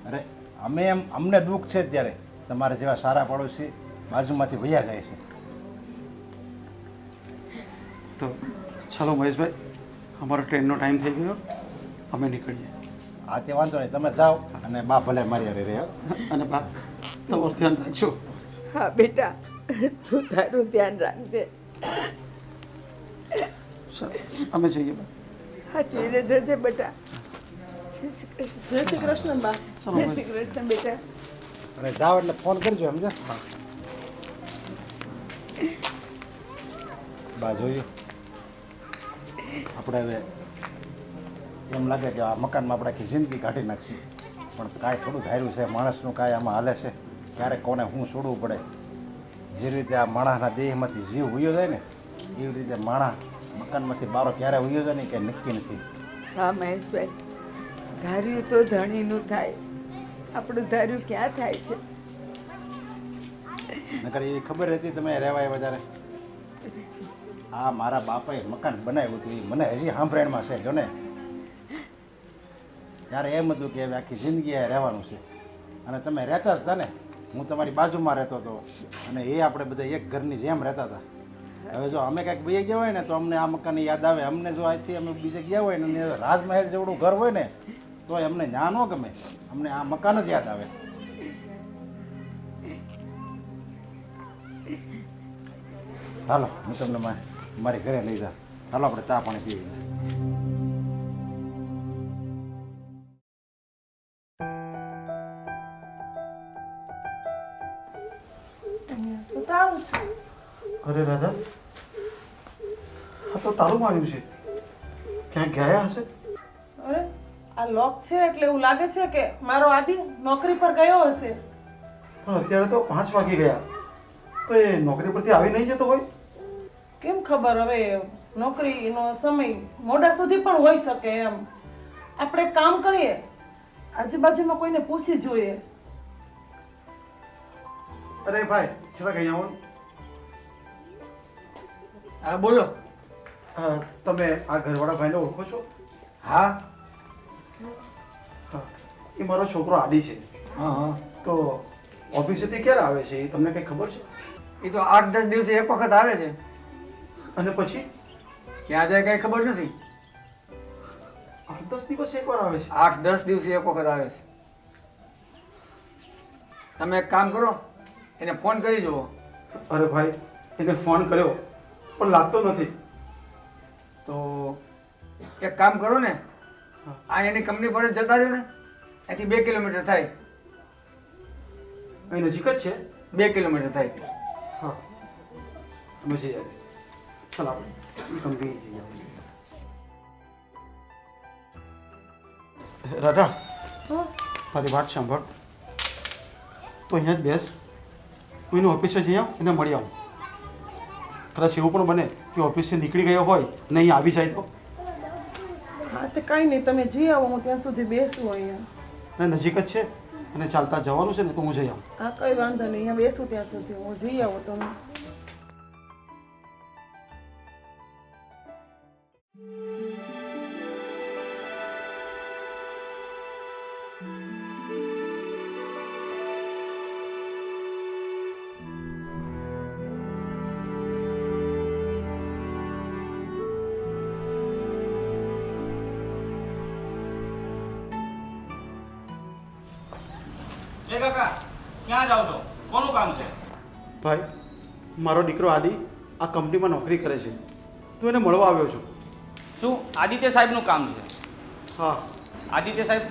અરે અમે અમને દુઃખ છે ત્યારે તમારા જેવા સારા પડોશી બાજુમાંથી વયા જાય છે. તો ચાલો મહેશભાઈ, અમારો ટ્રેનનો ટાઈમ થઈ ગયો, અમે નીકળીએ. હા તે વાંધો નહીં, તમે જાઓ અને બા ભલે મારી હારે રહે. અને બા, તમારું ધ્યાન રાખજો. હા બેટા, તું તારું ધ્યાન રાખજે. અમે જઈએ બા. હા ચીરે જજે બેટા. જય શ્રી કૃષ્ણ. જય શ્રી કૃષ્ણ બા. જય શ્રી કૃષ્ણ બેટા. અને જાઓ એટલે ફોન કરજો, સમજો. બા જોયું, આપણે હવે એમ લાગે કે આ મકાનમાં આપણે આખી જિંદગી કાઢી નાખશું, પણ કાંઈ થોડું ધાર્યું છે માણસનું, કાંઈ આમાં હાલે છે. ક્યારેક કોને શું છોડવું પડે. જે રીતે આ માણસના દેહમાંથી જીવ ઉયો જાય ને, એવી રીતે માણસ મકાનમાંથી બારો ક્યારે ઉયો જાય ને કે નક્કી નથી. હા મહેશભાઈ, ધાર્યું તો ધણીનું થાય, આપણું ધાર્યું ક્યાં થાય છે. નકર એવી ખબર હતી તમે રહેવાય વધારે. આ મારા બાપાએ મકાન બનાવ્યું હતું, એ મને હજી સાંભળણમાં છે. જો ને ત્યારે એમ હતું કે હવે આખી જિંદગી આ રહેવાનું છે. અને તમે રહેતા જ હતા ને, હું તમારી બાજુમાં રહેતો હતો અને એ આપણે બધા એક ઘરની જેમ રહેતા હતા. હવે જો અમે કાંઈક બે ગયા હોય ને તો અમને આ મકાનની યાદ આવે. અમને જો આજથી અમે બીજે ગયા હોય ને રાજમહેલ જેવડું ઘર હોય ને તો અમને ના ન ગમે, અમને આ મકાન જ યાદ આવે. હાલો હું તમને મારી ઘરે લઈ જાઉં. હાલો આપણે ચા પાણી પીવી. અરે રાધા, આ તો તાળું માર્યું છે. ક્યાંક ગયા હશે. અરે આ લોક છે એટલે એવું લાગે છે કે મારો આદિ નોકરી પર ગયો હશે. પણ અત્યારે તો 5 વાગી ગયા, તો એ નોકરી પરથી આવી નહીં જતો હોય. કેમ ખબર, હવે નોકરીનો સમય મોડા સુધી પણ હોઈ શકે. એમ આપણે કામ કરીએ, આજુબાજુમાં કોઈને પૂછી જોઈએ. અરે ભાઈ, છેલ્લા ગયા આવો. હા બોલો. તમે આ ઘરવાળા ભાઈને ઓળખો છો? હા હા, એ મારો છોકરો આદિ છે. હા હા. તો ઓફિસેથી ક્યારે આવે છે એ તમને કંઈ ખબર છે? એ તો 8-10 દિવસે એક વખત આવે છે. અને પછી ક્યાં જાય કઈ ખબર નથી. 8-10 દિવસે એકવાર આવે છે. 8-10 દિવસે એક વખત આવે છે. તમે એક કામ કરો, એને ફોન કરી જુઓ. અરે ભાઈ, એને ફોન કર્યો પણ લાગતો નથી. તો એક કામ કરો ને, આ એની કંપની પર જ જતા રહ્યો ને, અહીંથી 2 કિલોમીટર થાય. અહીં નજીક જ છે. 2 કિલોમીટર થાય. હા, અમે જઈ આવીએ. ચાલ આપણે કંપની જઈ આવીએ. રાધા, મારી વાત સાંભળ. તો અહીંયા જ બેસ, હું એની ઓફિસે જઈ આવું, એને મળી આવું. કદાચ એવું પણ બને કે ઓફિસથી નીકળી ગયો હોય ને અહીં આવી જાય તો. હા તે કાંઈ નહીં, તમે જઈ આવો, હું ત્યાં સુધી બેસું અહીંયા. અને નજીક જ છે અને ચાલતા જવાનું છે ને, તો હું જઈ આવું. હા કંઈ વાંધો નહીં, અહીંયા બેસું ત્યાં સુધી હું જઈ આવું. તમે એ કાકા ક્યાં જાવ છો? કોનું કામ છે? ભાઈ મારો દીકરો આદિ આ કંપનીમાં નોકરી કરે છે, તો એને મળવા આવ્યો છું. શું આદિત્ય સાહેબનું કામ છે? હા. આદિત્ય સાહેબ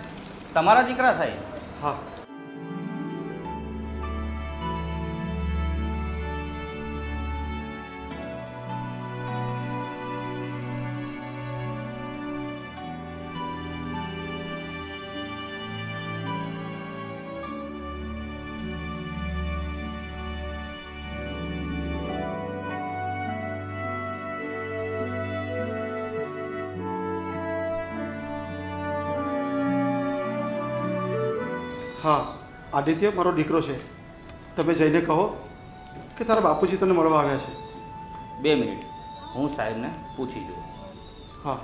તમારા દીકરા થાય? હા. હા, આદિત્ય મારો દીકરો છે. તમે જઈને કહો કે તારા બાપુજી તને મળવા આવ્યા છે. 2 મિનિટ, હું સાહેબને પૂછી જોઉં. હા.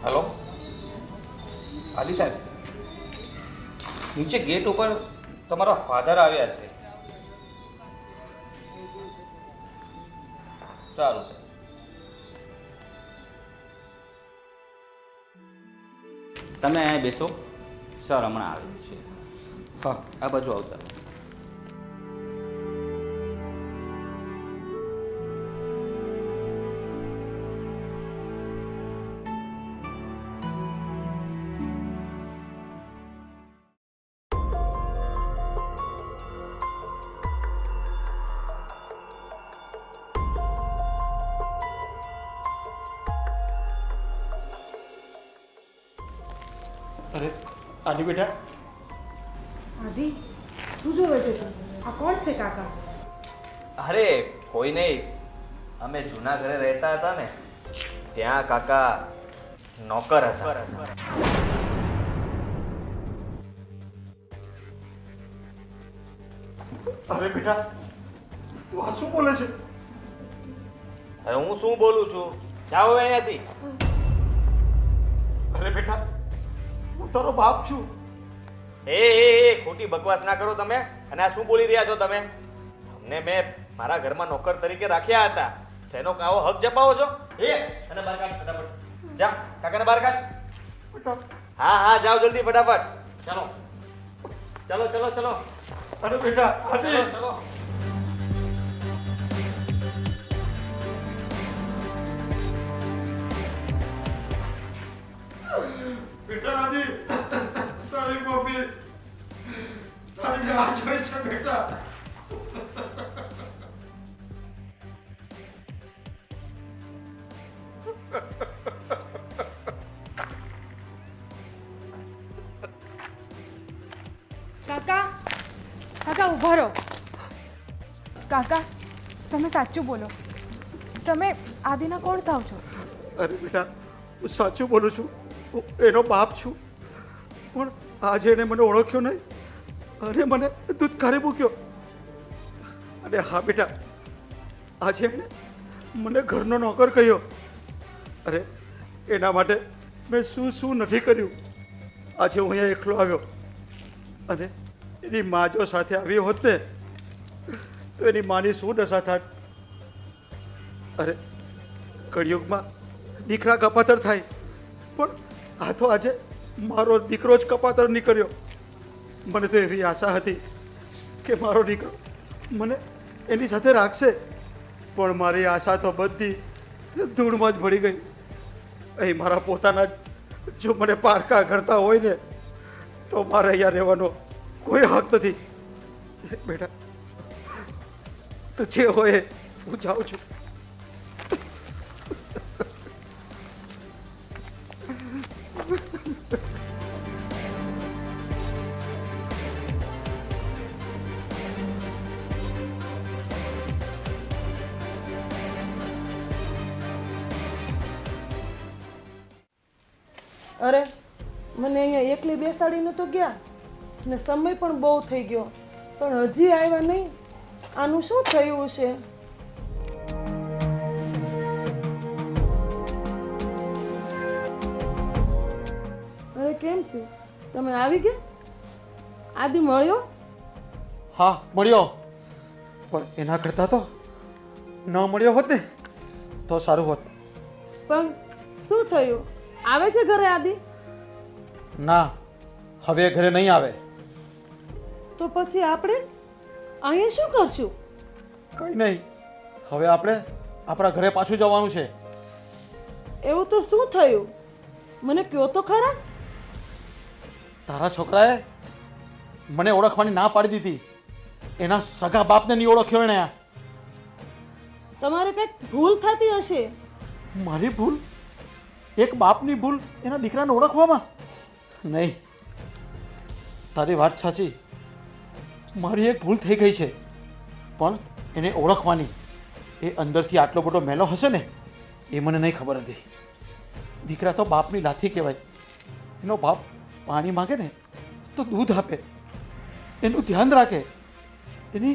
હલો આદિ સાહેબ, નીચે ગેટ ઉપર તમારા ફાધર આવ્યા છે. સારું સર. તમે અહીંયા બેસો, સર હમણાં આવે છે. હા, આ બાજુ આવતા. અરે આદિ બેટા. આદિ શું જોવે છે તું? આ કોણ છે કાકા? અરે કોઈ નહીં, અમે જૂના ઘરે રહેતા હતા ને, ત્યાં કાકા નોકર હતા. અરે બેટા તું આ શું બોલે છે? હવે હું શું બોલું છું? જાઓ હવે અહીંયાથી. અરે બેટા હું તારો બાપ છું. એ ખોટી બકવાસ ના કરો તમે. અને આ શું બોલી રહ્યા છો તમે? તમને મેં મારા ઘરમાં નોકર તરીકે રાખ્યા હતા, તેનો આવો હક જપાવો છો? અને બહાર કાઢ ફટાફટ. જા કાકાને બહાર કાઢ. હા હા જાઓ જલ્દી ફટાફટ. ચાલો ચલો ચલો ચલો. અરે બેટા આદિ. ચલો. બેટા આદિ, તારી મમ્મી તારી રાહ જોઈ છે બેટા. કાકા, કાકા ઊભા રહો. કાકા તમે સાચું બોલો, તમે આદિના કોણ થાવ છો? અરે બેટા હું સાચું બોલું છું, હું એનો બાપ છું. પણ આજે એને મને ઓળખ્યો નહીં અને મને દૂધકારે મૂક્યો. અને હા બેટા, આજે એને મને ઘરનો નોકર કહ્યો. અરે એના માટે મેં શું શું નથી કર્યું. આજે હું અહીંયા એકલો આવ્યો અને એની મા જો સાથે આવી હોત ને તો એની માની શું દશા થાત. અરે કળિયુગમાં દીકરા કપાતર થાય, પણ આ તો આજે મારો દીકરો જ કપાતર નીકળ્યો. મને તો એવી આશા હતી કે મારો દીકરો મને એની સાથે રાખશે, પણ મારી આશા તો બધી ધૂળમાં જ ભળી ગઈ. અહીં મારા પોતાના જો મને પારકા કરતા હોય ને તો મારે અહીંયા રહેવાનો કોઈ હક નથી. બેટા તો જે હોય હું જાઉં છું. અરે મને અહીંયા એકલી બેસાડીને તો ગયા ને સમય પણ બહુ થઈ ગયો, પણ હજી આવ્યા નહીં. આનું શું થયું છે? અરે કેમ થયું? તમે આવી ગયા? આદિ મળ્યો? હા મળ્યો, પણ એના કરતાં તો ન મળ્યો હોત ને તો સારું હોત. પણ શું થયું? આવે છે ઘરે આદિ? ના, હવે ઘરે નહીં આવે. તો પછી આપણે અહીંયા શું કરશું? કંઈ નહીં, હવે આપણે આપણા ઘરે પાછું જવાનું છે. એવું તો શું થયું? મને કહો તો ખરા. તારા છોકરાએ મને ઓળખવાની ના પાડી દીધી. એના સગા બાપને નહીં ઓળખ્યો એણે. તમારે કંઈક ભૂલ થતી હશે. મારી ભૂલ? એક બાપની ભૂલ એના દીકરાને ઓળખવામાં? નહીં, તારી વાત સાચી. મારી એક ભૂલ થઈ ગઈ છે, પણ એને ઓળખવાની. એ અંદરથી આટલો બધો મેલો હશે ને એ મને નહીં ખબર હતી. દીકરા તો બાપની લાથી કહેવાય. એનો બાપ પાણી માગે ને તો દૂધ આપે, એનું ધ્યાન રાખે, એની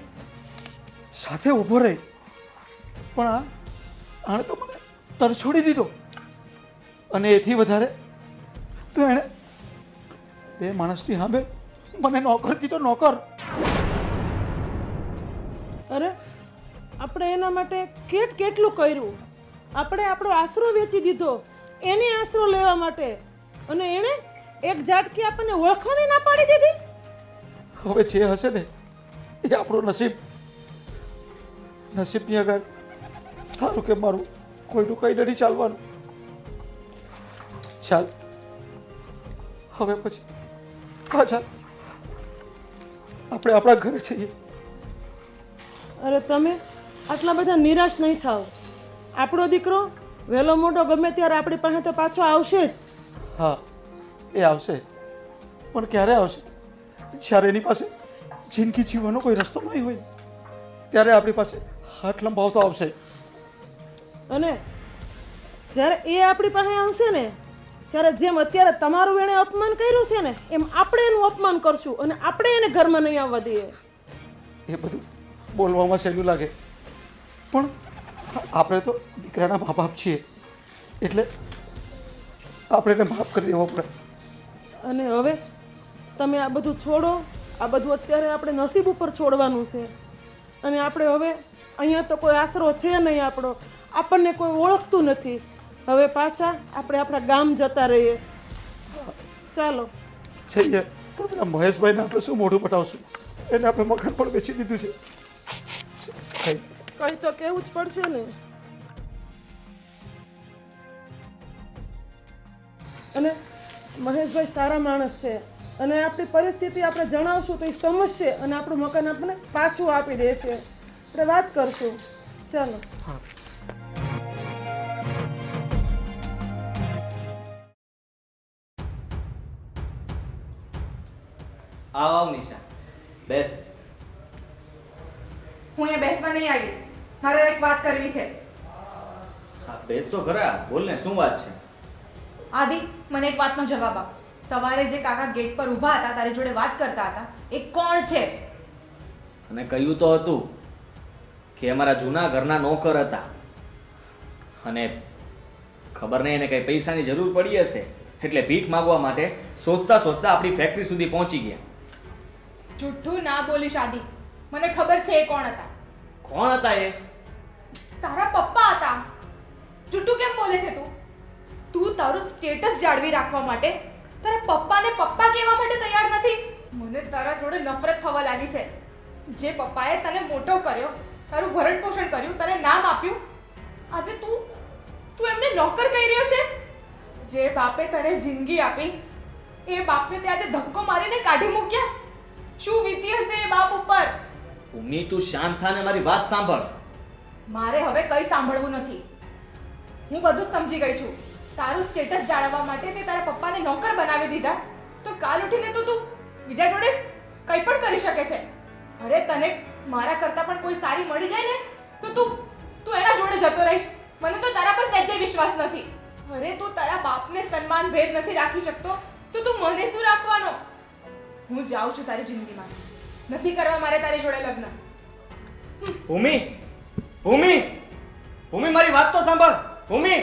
સાથે ઊભો રહે. પણ આણે તો મને તરછોડી દીધો. અને એથી વધારે તો એણે બે માણસની સામે મને નોકર કીધો, નોકર. અરે આપણે એના માટે કેટલું કર્યું. આપણે આપણો આશરો વેચી દીધો એને આશરો લેવા માટે, અને એણે એક ઝાટકી આપણને ઓળખવાની ના પાડી દીધી. હવે જે હશે ને એ આપણું નસીબ. નસીબની આગળ સારું કે મારું કોઈનું કંઈ નથી ચાલવાનું. ચાલ હવે પછી પાછા આપણે આપણા ઘરે જઈએ. અરે તમે આટલા બધા નિરાશ નહીં થાવ. આપણો દીકરો વહેલો મોટો ગમે ત્યારે આપણી પાસે તો પાછો આવશે જ. હા, એ આવશે, પણ ક્યારે આવશે? જ્યારે એની પાસે જિંદગી જીવવાનો કોઈ રસ્તો નહીં હોય ત્યારે આપણી પાસે હાથ લંબાવતો આવશે. અને જ્યારે એ આપણી પાસે આવશે ને ત્યારે જેમ અત્યારે તમારું એણે અપમાન કર્યું છે ને એમ આપણે એનું અપમાન કરશું અને આપણે એને ઘરમાં નહીં આવવા દઈએ. એ બધું બોલવામાં સહેલું લાગે, પણ આપણે તો દીકરાના મા બાપ છીએ, એટલે આપણે એને માફ કરી દેવો પડે. અને હવે તમે આ બધું છોડો. આ બધું અત્યારે આપણે નસીબ ઉપર છોડવાનું છે. અને આપણે હવે અહીંયા તો કોઈ આશરો છે નહીં આપણો, આપણને કોઈ ઓળખતું નથી. હવે પાછા આપણે આપણા ગામ જતા રહીએ. ચાલો જઈએ. પણ મહેશભાઈને આપણે શું મોઢું પટાવશું? એને આપણે મકાન પણ વેચી દીધું છે. કંઈ તો કહેવું જ પડશે ને. અને મહેશભાઈ સારા માણસ છે, અને આપણી પરિસ્થિતિ આપણે જણાવશું તો એ સમજશે અને આપણું મકાન આપણને પાછું આપી દેશે. આપણે વાત કરશું. ચાલો. આવ નિશા, બેસ. હું અહીંયા બેસવા નહીં આવી. મારે એક વાત કરવી છે. હા, બેસ તો ખરા. બોલ ને, શું વાત છે? આદિ, મને એક વાતનો જવાબ આપ. સવારે જે કાકા ગેટ પર ઊભા હતા તારી જોડે વાત કરતા હતા એ કોણ છે? તને કહ્યું તો હતું કે અમારા જૂના ઘરના નોકર હતા, અને ખબર નહીં એને કઈ પૈસાની જરૂર પડી હશે એટલે ભીખ માંગવા માટે શોધતા શોધતા આપણી ફેક્ટરી સુધી પહોંચી ગયા. જુઠ્ઠું ના બોલીશ આદિ. મને ખબર છે એ કોણ હતા. કોણ હતા એ? તારા પપ્પા હતા. જુઠ્ઠું કેમ બોલે છે તું? તું તારું સ્ટેટસ જાળવી રાખવા માટે તારા પપ્પાને પપ્પા કહેવા માટે તૈયાર નથી. મને તારા જોડે નફરત થવા લાગી છે. જે પપ્પાએ તને મોટો કર્યો, તારું ભરણ પોષણ કર્યું, તને નામ આપ્યું, આજે તું એમને નોકર કહી રહ્યો છે. જે બાપે તને જિંદગી આપી એ બાપને તે આજે ધક્કો મારીને કાઢી મૂક્યા. શું વીતી હશે એ બાપ ઉપર? ઉમ્મી, તું શાંત થા ને મારી વાત સાંભળ. મારે હવે કંઈ સાંભળવું નથી. હું બધું જ સમજી ગઈ છું. તારું સ્ટેટસ જાળવવા માટે તે તારા પપ્પાને નોકર બનાવી દીધા, તો કાલ ઉઠીને તો તું બીજા જોડે કંઈ પણ કરી શકે છે. અરે તને મારા કરતાં પણ કોઈ સારી મળી જાય ને તો તું એના જોડે જતો રહીશ. મને તો તારા પર સહેજે વિશ્વાસ નથી. અરે તું તારા બાપને સન્માન ભેર નથી રાખી શકતો તો તું મને શું રાખવાનો? હું જાઉં છું તારી જિંદગીમાં. નથી કરવા મારે તારી જોડે લગ્ન. ભૂમિ, ભૂમિ, ભૂમિ, મારી વાત તો સાંભળ. ભૂમિ,